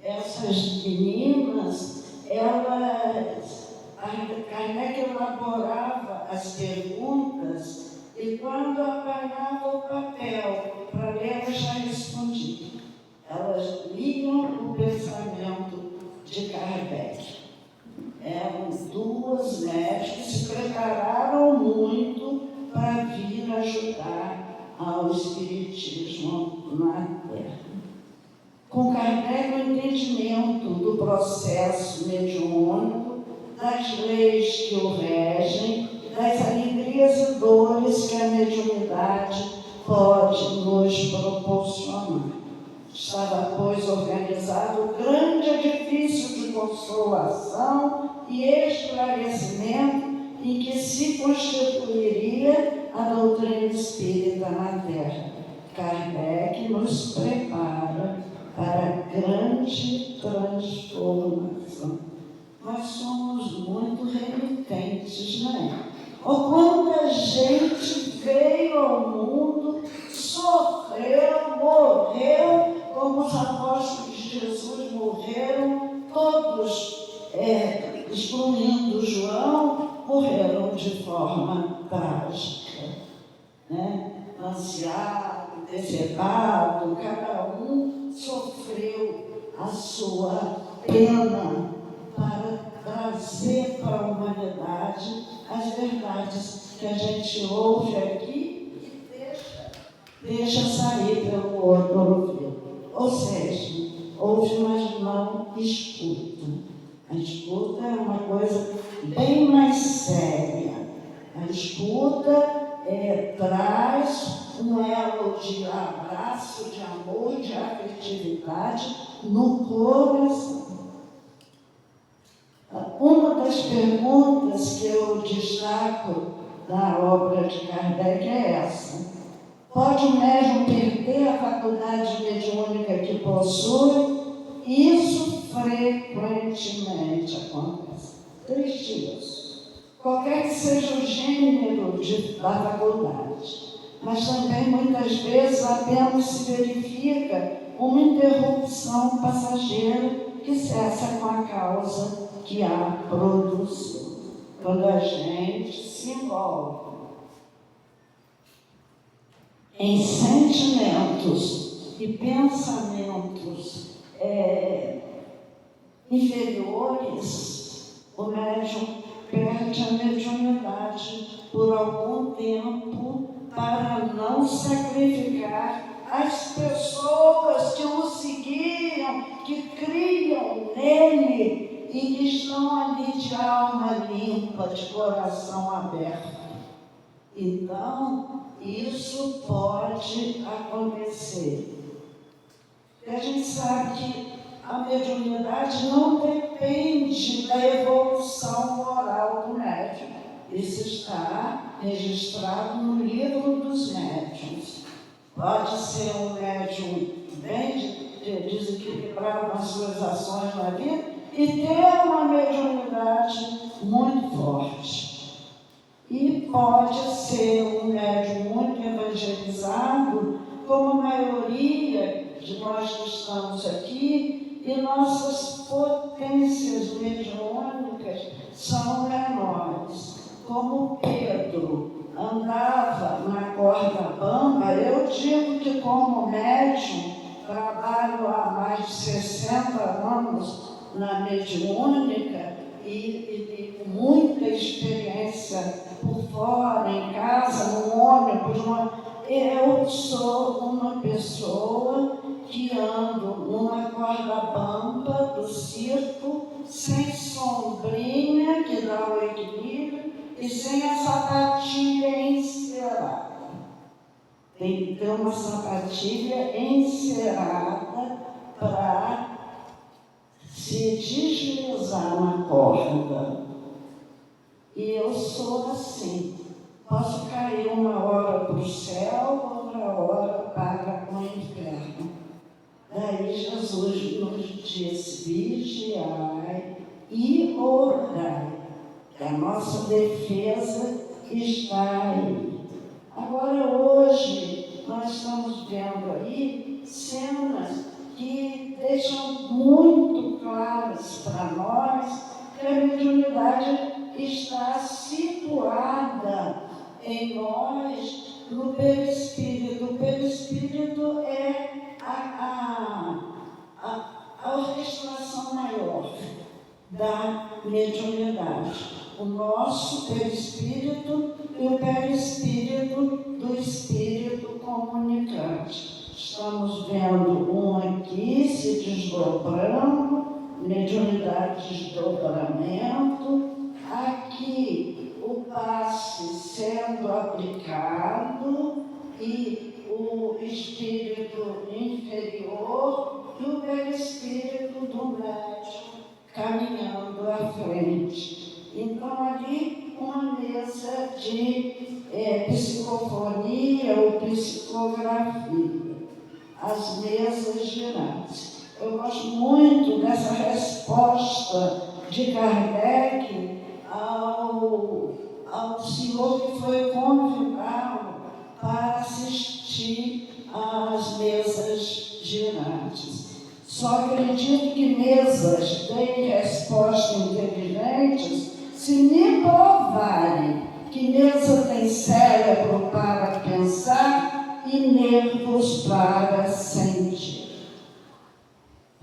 Essas meninas, elas Kardec elaborava as perguntas e quando apanhava o papel para ler, ela já respondia. Elas liam o pensamento de Kardec. Eram duas médicas que se prepararam muito para vir ajudar ao Espiritismo na Terra. Com Kardec, o entendimento do processo mediúnico, das leis que o regem, das alegrias e dores que a mediunidade pode nos proporcionar. Estava, pois, organizado o grande edifício de consolação e esclarecimento em que se constituiria a doutrina espírita na Terra. Kardec nos prepara para a grande transformação. Nós somos muito remitentes, né? Oh, quanta gente veio ao mundo, sofreu, morreu, como os apóstolos de Jesus morreram, todos, excluindo João, morreram de forma trágica, né? Ansiado, decepado, cada um sofreu a sua pena para trazer para a humanidade as verdades que a gente ouve aqui e deixa sair pelo outro ouvido. Ou seja, ouve, mas não escuta. A escuta é uma coisa bem mais séria. A escuta traz um elo de abraço, de amor, de afetividade no coração. Uma das perguntas que eu destaco da obra de Kardec é essa: pode o médium perder a faculdade mediúnica que possui? Isso frequentemente acontece. Triste isso. Qualquer que seja o gênero da faculdade, mas também muitas vezes apenas se verifica uma interrupção passageira que cessa com a causa que a produziu. Quando a gente se envolve em sentimentos e pensamentos inferiores, o médium perde a mediunidade por algum tempo para não sacrificar as pessoas que o seguiam, que criam nele e que estão ali de alma limpa, de coração aberto. Então, isso pode acontecer. E a gente sabe que a mediunidade não depende da evolução moral do médium. Isso está registrado no livro dos médiuns. Pode ser um médium bem desequilibrado nas suas ações na vida e ter uma mediunidade muito forte. E pode ser um médium muito evangelizado, como a maioria de nós que estamos aqui, e nossas potências mediúnicas são menores. Como Pedro andava na corda bamba, eu digo que como médium, trabalho há mais de 60 anos na mediúnica e com muita experiência por fora, em casa, no ônibus. Eu sou uma pessoa que ando numa corda bamba do circo, sem sombrinha, que dá o equilíbrio, e sem a sapatilha encerada. Tem que ter uma sapatilha encerada para se deslizar na corda. E eu sou assim. Posso cair uma hora para o céu, outra hora para o inferno. Daí Jesus nos disse: vigiai e orai. A nossa defesa está aí. Agora, hoje, nós estamos vendo aí cenas que deixam muito claras para nós que a mediunidade no perispírito. O perispírito é a orquestração maior da mediunidade. O nosso perispírito e o perispírito do espírito comunicante. Estamos vendo um aqui se desdobrando, mediunidade de desdobramento, aqui o passe sendo aplicado e o espírito inferior e o perispírito do médium caminhando à frente. Então, ali, uma mesa de psicofonia ou psicografia, as mesas girantes. Eu gosto muito dessa resposta de Kardec ao senhor que foi convidado para assistir às mesas girantes. Só acredito que mesas deem respostas inteligentes se me provarem que mesa tem cérebro para pensar e nervos para sentir.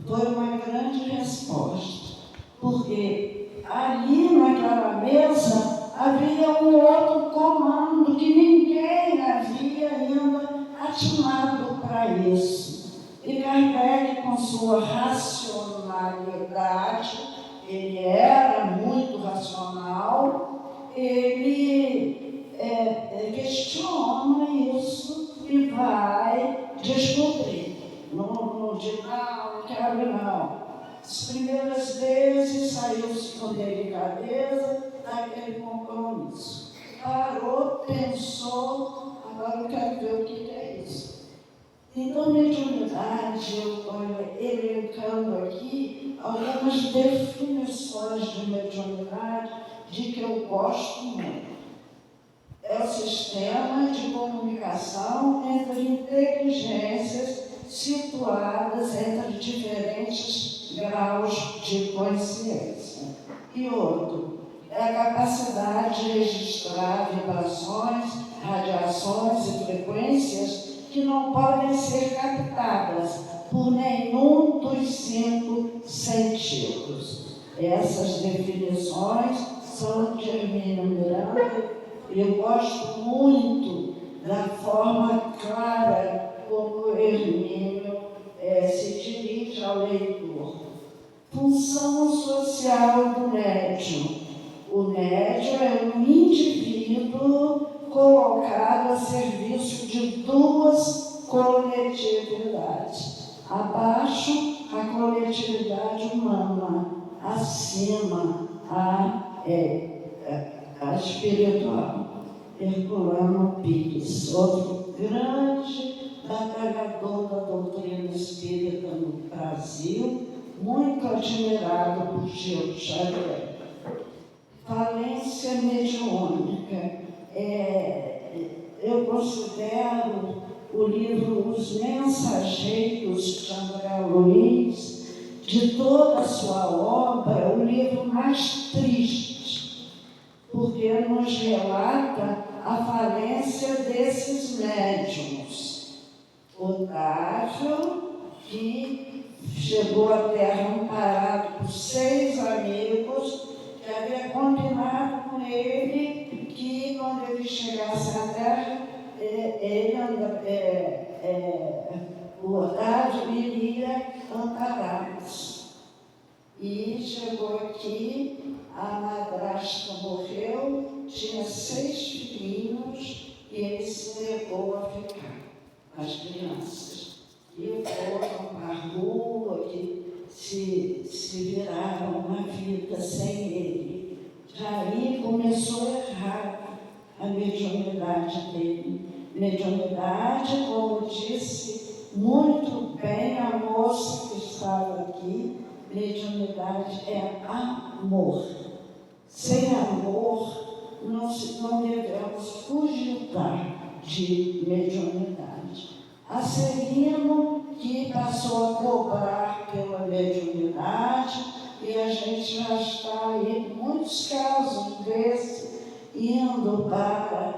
Foi uma grande resposta, porque ali naquela mesa havia um outro comando que ninguém havia ainda atinado para isso. E Kardec, com sua racionalidade, ele era muito racional, ele questiona isso e vai descobrir. Não diz, não quero não. As primeiras vezes saiu-se com delicadeza daquele compromisso. Parou, pensou, agora eu quero ver o que é isso. Então, mediunidade, eu estou elencando aqui algumas definições de mediunidade de que eu gosto muito. É o sistema de comunicação entre inteligências situadas entre diferentes graus de consciência. E outro, é a capacidade de registrar vibrações, radiações e frequências que não podem ser captadas por nenhum dos 5 sentidos. Essas definições são de Hermínio Miranda e eu gosto muito da forma clara como Hermínio se dirige ao leitor. Função social do médium. O médium é um indivíduo colocado a serviço de 2 coletividades. Abaixo, a coletividade humana. Acima, a espiritual. Herculano Pires, outro grande batalhador da doutrina espírita no Brasil, muito admirado por Chico Xavier. Falência mediúnica. Eu considero o livro Os Mensageiros de André Luiz, de toda a sua obra, o livro mais triste, porque nos relata a falência desses médiuns. Otávio, que chegou à Terra amparado por 6 amigos, que havia combinado com ele que quando ele chegasse à Terra, o Otávio iria ampará-los. E chegou aqui, a madrasta morreu, tinha 6 filhinhos e ele se negou a ficar, as crianças. E foram para a rua, que se viraram na vida sem ele. Aí começou errado a mediunidade dele. Mediunidade, como disse muito bem a moça que estava aqui, mediunidade é amor. Sem amor, não devemos fugitar de mediunidade. Acelino, que passou a cobrar pela mediunidade, e a gente já está aí, muitos casos desses, indo para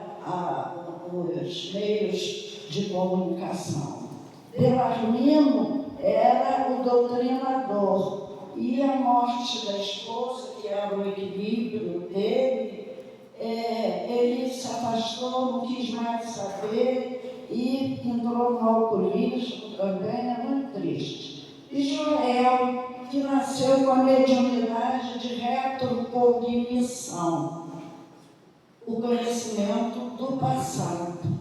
os meios de comunicação. Belarmino era o doutrinador, e a morte da esposa, que era o equilíbrio dele, ele se afastou, não quis mais saber e entrou no alcoolismo também, é muito triste. E Joel, que nasceu com a mediunidade de retrocognição, o conhecimento do passado.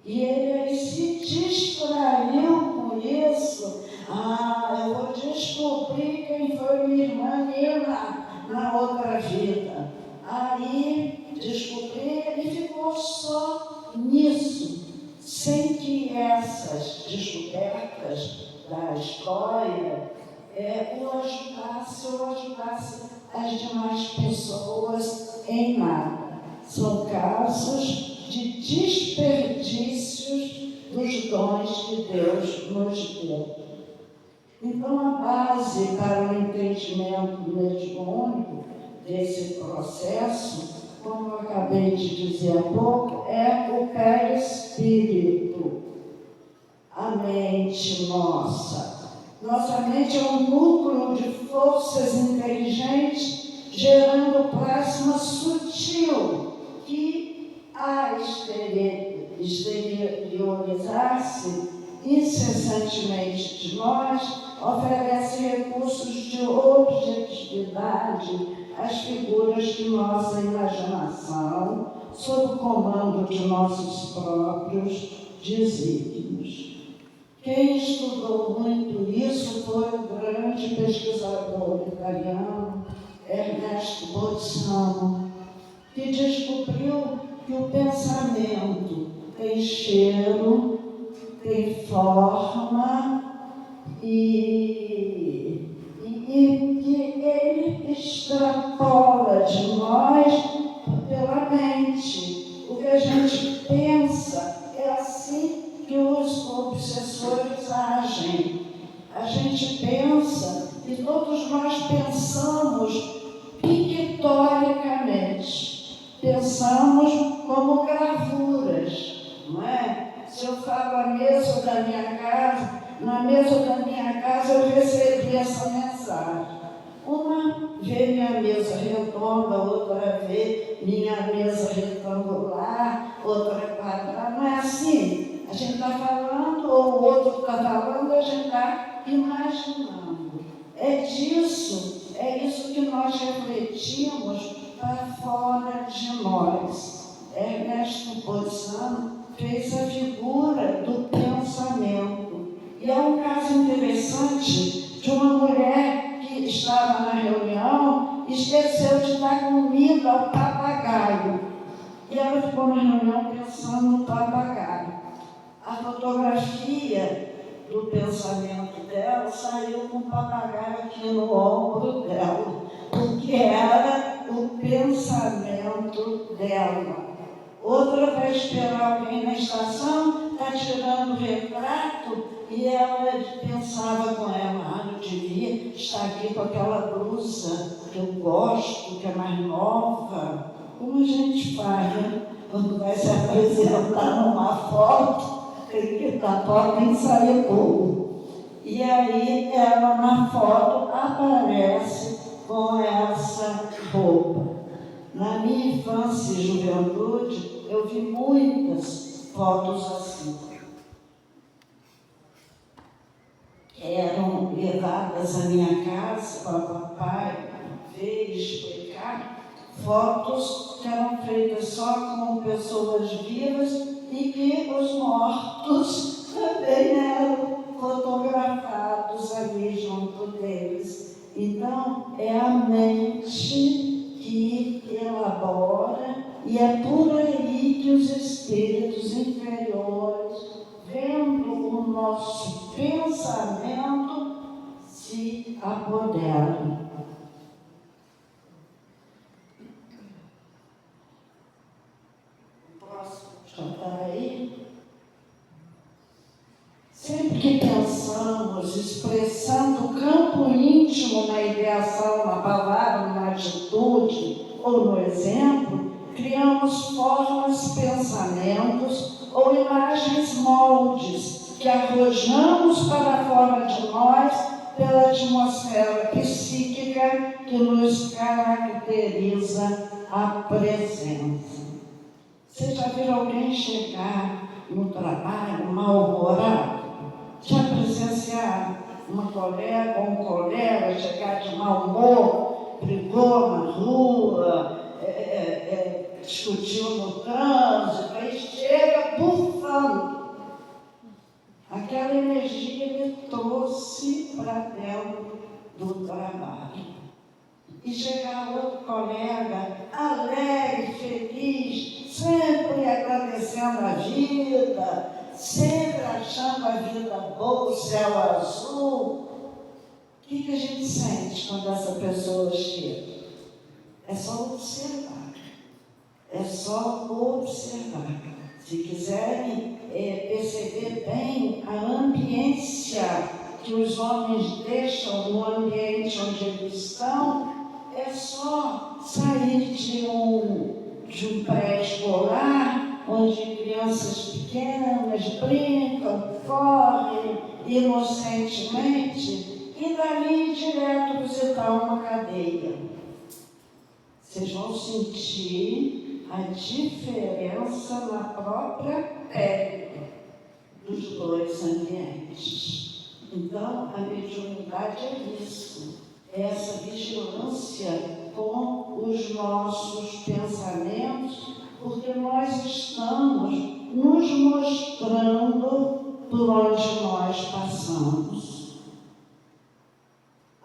E ele se distraiu com isso. Eu vou descobrir quem foi minha irmã Nina na outra vida. Aí descobri, ele ficou só nisso, sem que essas descobertas da história o ajudasse as demais pessoas em nada. São casos de desperdícios dos dons que Deus nos deu. Então, a base para o entendimento mediúnico desse processo, como eu acabei de dizer há pouco, é o perispírito, a mente nossa. Nossa mente é um núcleo de forças inteligentes gerando plasma sutil que, a exteriorizar-se incessantemente de nós, oferece recursos de objetividade às figuras de nossa imaginação, sob o comando de nossos próprios desígnios. Quem estudou muito isso foi o grande pesquisador italiano Ernesto Bolzano, que descobriu que o pensamento tem cheiro, tem forma e que ele extrapola de nós pela mente. O que a gente pensa é assim que os obsessores agem. A gente pensa e todos nós pensamos pictoricamente. Pensamos como gravuras, não é? Se eu falo a mesa da minha casa, na mesa da minha casa eu recebi essa mensagem. Uma vê minha mesa redonda, outra vê minha mesa retangular, outra quadrada. Não é assim? A gente está falando, ou o outro está falando, a gente está imaginando. É isso que nós refletimos para fora de nós. Ernesto Bolzano fez a figura do pensamento. E é um caso interessante de uma mulher que estava na reunião e esqueceu de dar comida ao papagaio. E ela ficou na reunião pensando no papagaio. A fotografia do pensamento dela saiu com o papagaio aqui no ombro dela, porque era o pensamento dela. Outra vai esperar alguém na estação, está tirando o retrato, e ela pensava com ela, eu devia estar aqui com aquela blusa que eu gosto, que é mais nova. Como a gente faz, né? Quando vai se apresentar numa foto, tem que estar porta em saia boa. E aí ela na foto aparece com essa roupa. Na minha infância e juventude, eu vi muitas fotos assim. Eram levadas à minha casa para o papai ver e explicar, fotos que eram feitas só com pessoas vivas e que os mortos também eram fotografados ali junto deles. Então, é a mente que elabora, e é por aí que os espíritos inferiores, vendo o nosso pensamento, se apoderam. O próximo já está aí. Sempre que pensamos, expressando o campo íntimo na ideação, na palavra, na atitude ou no exemplo, criamos formas, pensamentos ou imagens moldes que arrojamos para fora de nós pela atmosfera psíquica que nos caracteriza a presença. Você já viu alguém chegar no trabalho mal-humorado? Já presenciaram uma colega ou um colega chegar de mau humor, brigou na rua, discutiu no trânsito, aí chega bufando. Aquela energia ele trouxe para dentro do trabalho. E chegar outro colega, alegre, feliz, sempre agradecendo a vida, sempre achando a vida boa, o céu azul. O que a gente sente quando essa pessoa chega? É só observar. É só observar. Se quiserem perceber bem a ambiência que os homens deixam no ambiente onde eles estão, é só sair de um pré-escolar, onde crianças pequenas brincam, correm inocentemente, e dali direto visitar uma cadeia. Vocês vão sentir a diferença na própria pele dos dois ambientes. Então, a mediunidade é isso. É essa vigilância com os nossos pensamentos, porque nós estamos nos mostrando por onde nós passamos.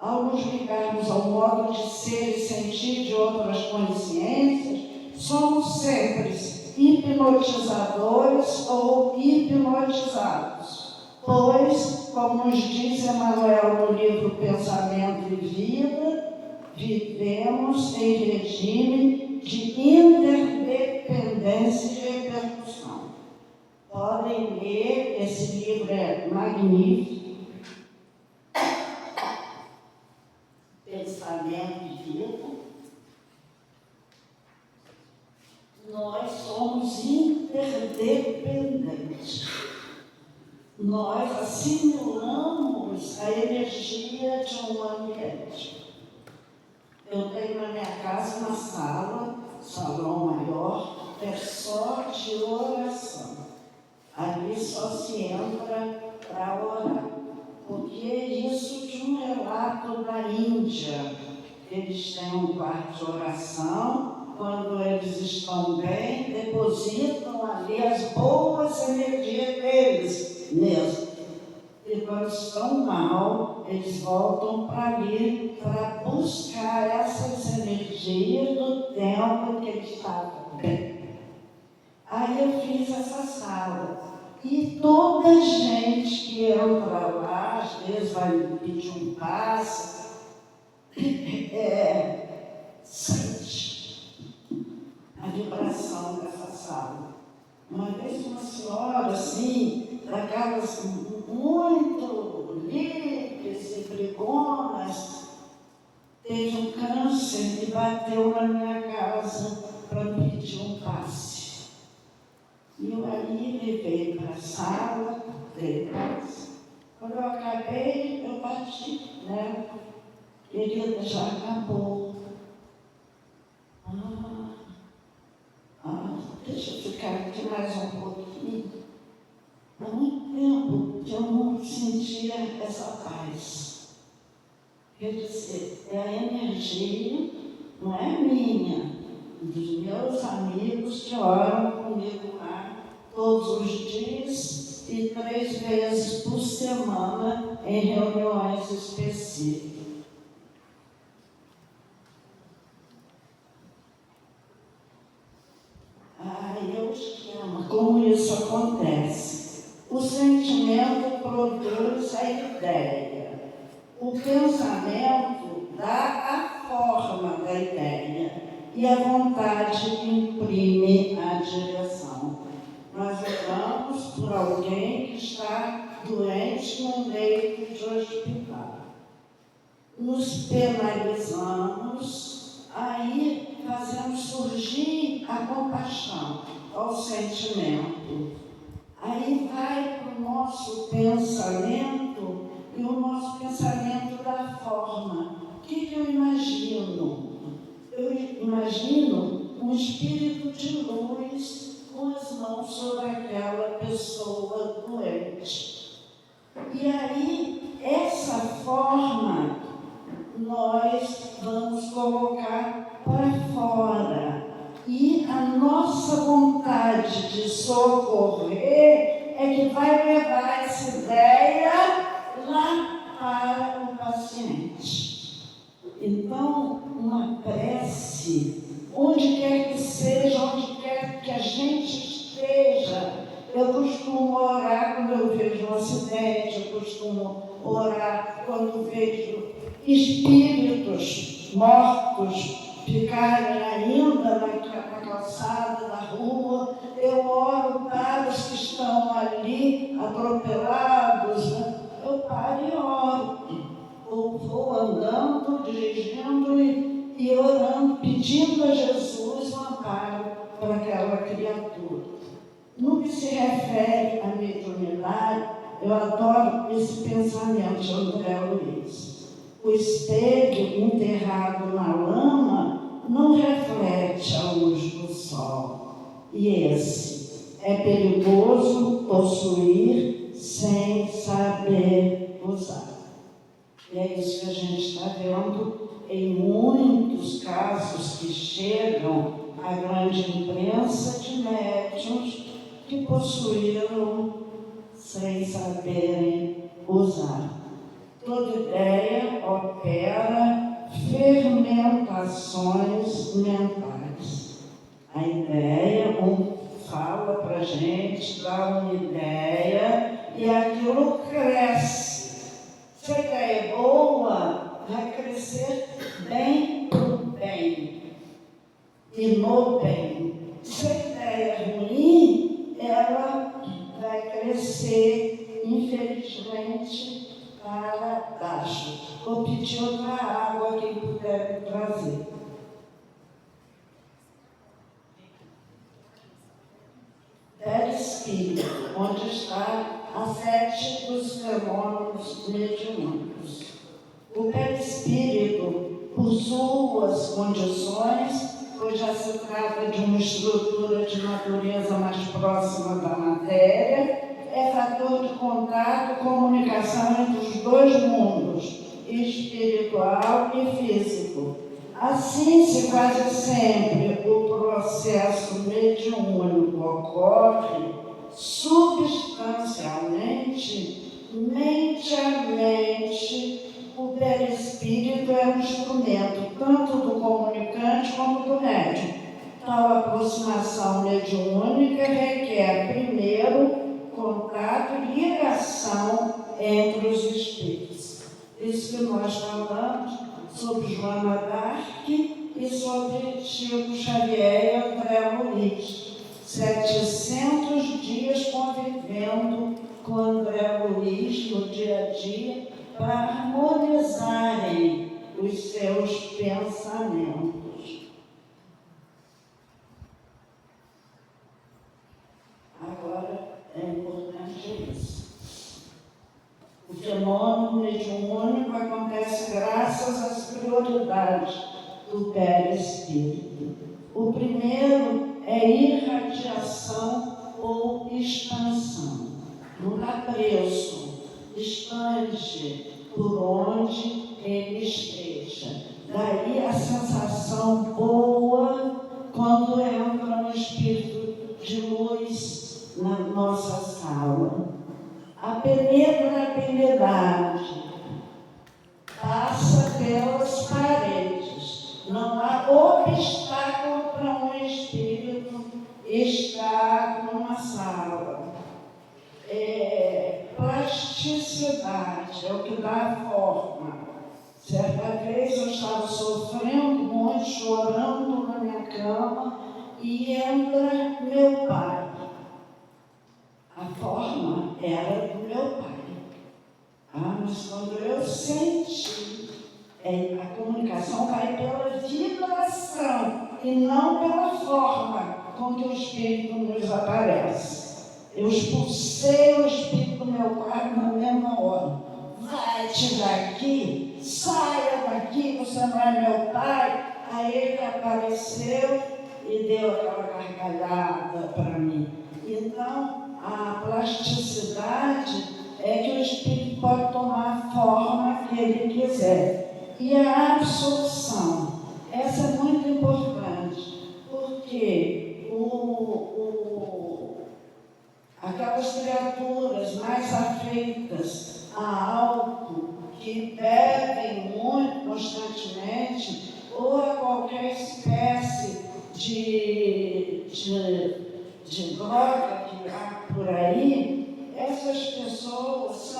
Ao nos ligarmos ao modo de ser e sentir de outras consciências, somos sempre hipnotizadores ou hipnotizados. Pois, como nos diz Emmanuel no livro Pensamento e Vida, vivemos em regime de interdependência e repercussão. Podem ler, esse livro é magnífico. Pensamento e Vida. Nós somos interdependentes. Nós assimilamos a energia de um ambiente. Eu tenho na minha casa uma sala, salão maior, que é só de oração. Ali só se entra para orar. Porque é isso de um relato da Índia. Eles têm um quarto de oração. Quando eles estão bem, depositam ali as boas energias deles mesmo. E quando estão mal, eles voltam para ali para buscar essas energias do tempo que eles estavam bem. Aí eu fiz essa sala. E toda gente que entra lá, às vezes vai me pedir um passe, sente a vibração dessa sala. Uma vez uma senhora, assim, daquelas muito livres e brigonas, teve um câncer e bateu na minha casa para me pedir um passe. E eu ali levei para a sala, dei passe. Quando eu acabei, eu bati, né? Querida, já acabou. Deixa eu ficar aqui mais um pouquinho. Há muito tempo que eu não sentia essa paz. Quer dizer, é a energia, não é minha, dos meus amigos que oram comigo lá todos os dias e 3 vezes por semana em reuniões específicas. Aí é o esquema, como isso acontece. O sentimento produz a ideia. O pensamento dá a forma da ideia e a vontade imprime a direção. Nós oramos por alguém que está doente num leito de hospital. Nos penalizamos, aí fazemos surgir a compaixão, ao sentimento. Aí vai para o nosso pensamento, e o nosso pensamento da forma. O que eu imagino? Eu imagino um espírito de luz com as mãos sobre aquela pessoa doente. E aí, essa forma, nós vamos colocar para fora. E a nossa vontade de socorrer é que vai levar essa ideia lá para o paciente. Então, uma prece, onde quer que seja, onde quer que a gente esteja, eu costumo orar quando eu vejo um acidente, eu costumo orar quando vejo espíritos mortos ficarem ainda na calçada da rua. Eu oro para os que estão ali atropelados, né? Eu paro e oro. Eu vou andando, dirigindo e orando, pedindo a Jesus um amparo para aquela criatura. No que se refere à mediunidade, eu adoro esse pensamento de André Luiz. O espelho enterrado na lama não reflete a luz do sol. E esse é perigoso possuir sem saber usar. E é isso que a gente está vendo em muitos casos que chegam à grande imprensa de médiuns que possuíram sem saberem usar. Toda ideia opera fermentações mentais. A ideia, fala para a gente, dá uma ideia e aquilo cresce. Se a ideia é boa, vai crescer bem no bem e no bem. Se a ideia é ruim, ela vai crescer, infelizmente, para baixo. Vou pedir outra água, quem puder me trazer. Perispírito, onde está a sete dos fenômenos mediúnicos. O perispírito, por suas condições, pois já se trata de uma estrutura de natureza mais próxima da matéria, é fator de contato e comunicação entre os dois mundos, espiritual e físico. Assim, se quase sempre o processo mediúnico ocorre substancialmente, mente a mente, o perispírito é um instrumento tanto do comunicante como do médium. Tal aproximação mediúnica requer, primeiro, contato e ligação entre os espíritos. Isso que nós falamos sobre Joana d'Arc e sobre Chico Xavier e André Luiz. 700 dias convivendo com André Luiz no dia a dia para harmonizarem os seus pensamentos. Agora, é importante isso. O fenômeno mediúnico acontece graças às prioridades do perispírito. O primeiro é irradiação ou expansão. Não dá preço, expande por onde ele esteja. Daí a sensação boa quando entra um espírito de luz na nossa sala. A penetrabilidade passa pelas paredes. Não há obstáculo para um espírito estar numa sala. Plasticidade é o que dá a forma. Certa vez eu estava sofrendo muito, chorando na minha cama, e entra meu pai. A forma era do meu pai. Mas quando eu senti, a comunicação vai pela vibração. e não pela forma com que o Espírito nos aparece. Eu expulsei o Espírito do meu pai na mesma hora. Vai-te daqui, saia daqui, você não é meu pai. Aí ele apareceu e deu aquela gargalhada para mim. Então, a plasticidade é que o Espírito pode tomar a forma que ele quiser. E a absolução, essa é muito importante, porque aquelas criaturas mais afeitas a álcool, que bebem muito constantemente, ou a qualquer espécie de droga que há por aí, essas pessoas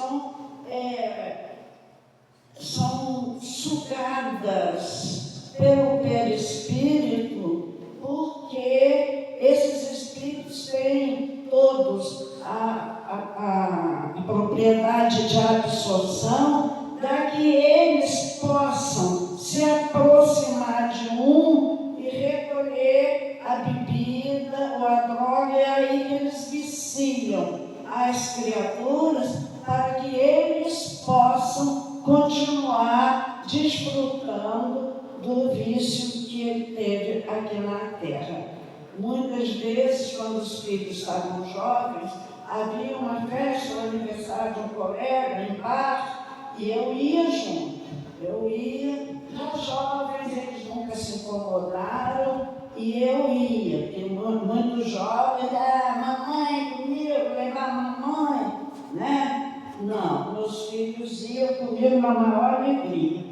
são sugadas pelo perispírito, porque esses espíritos têm todos a propriedade de absorção, para que eles possam se aproximar de um e recolher a bebida ou a droga, e aí que eles viciam as criaturas para que eles possam continuar desfrutando do vício que ele teve aqui na Terra. Muitas vezes, quando os filhos estavam jovens, havia uma festa, um aniversário de um colega em bar, e eu ia junto. Eu ia, os jovens, eles nunca se incomodaram, e eu ia, porque muitos jovens, mamãe comigo, levar a mamãe, né? Não, meus filhos iam comigo na maior alegria.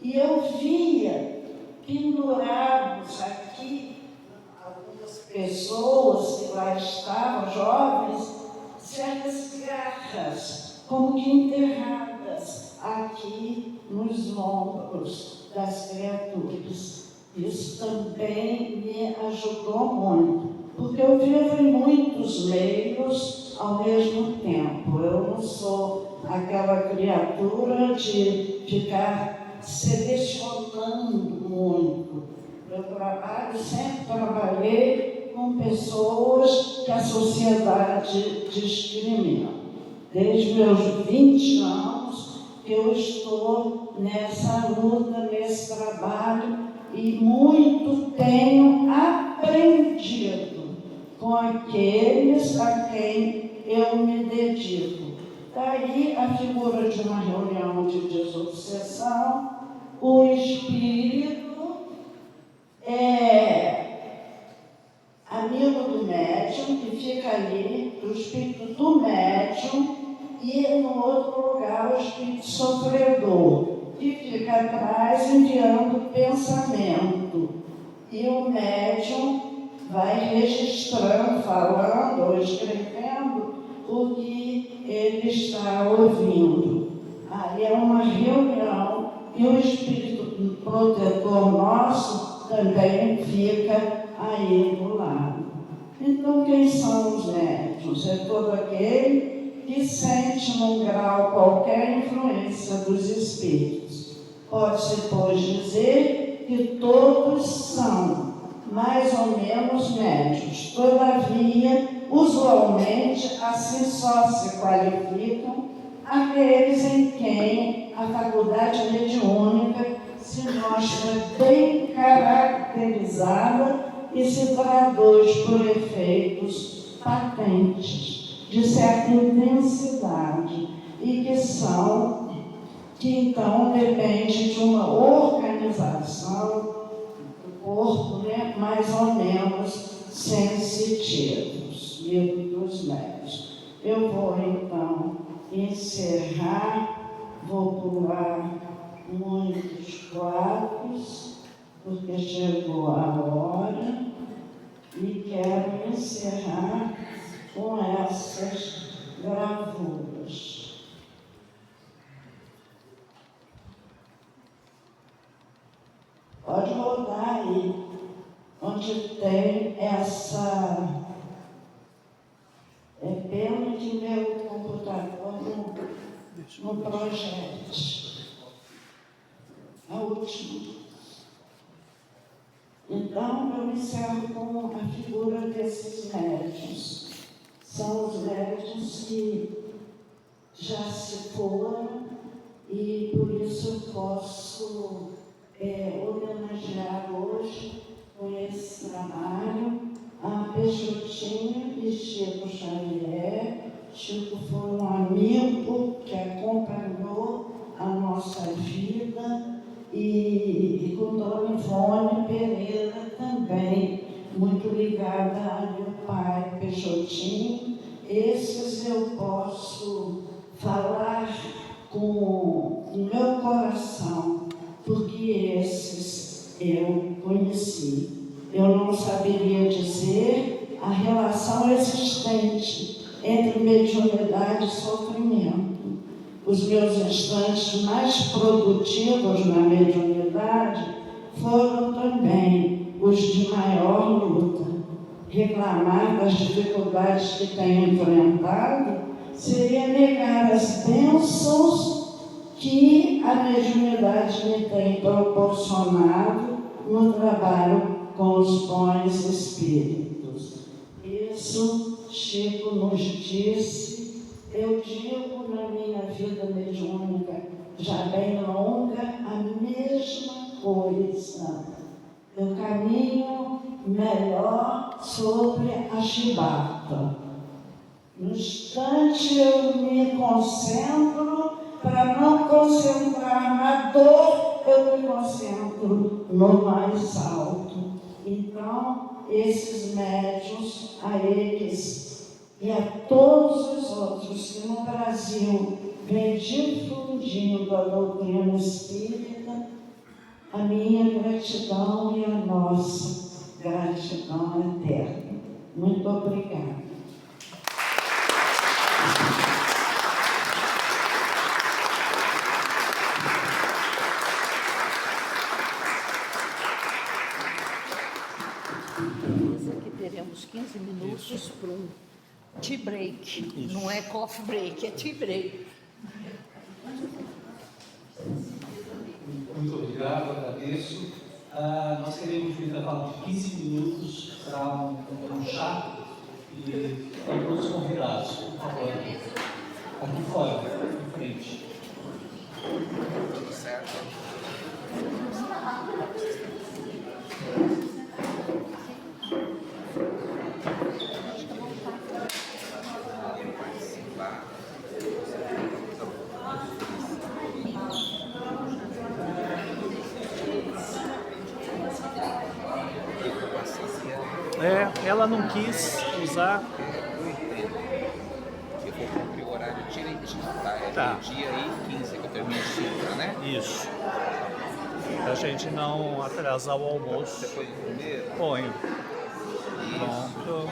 E eu via pendurados aqui, algumas pessoas que lá estavam, jovens, certas garras, como que enterradas aqui nos ombros das criaturas. Isso também me ajudou muito, porque eu vivo em muitos meios ao mesmo tempo. Eu não sou aquela criatura de ficar selecionando muito. Eu sempre trabalhei com pessoas que a sociedade discrimina. Desde meus 20 anos que eu estou nessa luta, nesse trabalho, e muito tenho aprendido com aqueles a quem eu me dedico. Daí a figura de uma reunião de desobsessão, o espírito é amigo do médium, que fica ali, o espírito do médium, e no outro lugar o espírito sofredor, que fica atrás enviando pensamento. E o médium vai registrando, falando ou escrevendo o que ele está ouvindo. Aí é uma reunião e o espírito protetor nosso também fica aí do lado. Então, quem são os médiuns? É todo aquele que sente num grau qualquer influência dos espíritos. Pode-se, pois, dizer que todos são mais ou menos médiuns. Todavia, usualmente, assim só se qualificam aqueles em quem a faculdade mediúnica se mostra bem caracterizada e se traduz por efeitos patentes, de certa intensidade, e que então depende de uma organização do corpo, né, mais ou menos sensitivos, livro dos médios. Eu vou então encerrar, vou pular muitos quadros, porque chegou a hora, e quero encerrar com essas gravuras. Pode rodar aí, onde tem essa... É pena que meu computador não projete. A última. Então, eu me encerro com a figura desses médiuns. São os médiuns que já se foram e por isso eu posso homenagear hoje com esse trabalho a Peixotinho e Chico Xavier. Chico foi um amigo que acompanhou a nossa vida e com Dona Ivone Pereira também, muito ligada a meu pai Peixotinho. Esses eu posso falar com o meu coração, porque esses eu conheci. Eu não saberia dizer a relação existente entre mediunidade e sofrimento. Os meus instantes mais produtivos na mediunidade foram também os de maior luta. Reclamar das dificuldades que tenho enfrentado seria negar as bênçãos que a mediunidade me tem proporcionado no trabalho com os bons espíritos. Isso Chico nos disse. Eu digo na minha vida mediúnica, já bem longa, a mesma coisa. Eu caminho melhor sobre a chibata. No instante eu me concentro, para não concentrar na dor, eu me concentro no mais alto. Então, esses médiuns, a eles e a todos os outros que no Brasil vêm difundindo a doutrina espírita, a minha gratidão e a nossa gratidão eterna. Muito obrigada.
Aqui teremos 15 minutos para um tea break. Isso. Não é coffee break, é tea break.
Muito obrigado, agradeço. Nós teremos um intervalo de 15 minutos para um chá e para todos os convidados, por favor. Aqui fora, em frente.
Tudo certo.
Ela não quis usar.
Eu vou cumprir o horário direitinho, tá? É
Tá.
dia e 15 que eu termino de cinta, né?
Isso. Pra gente não atrasar o almoço.
Você foi comer?
Ponho.
Isso.
Pronto.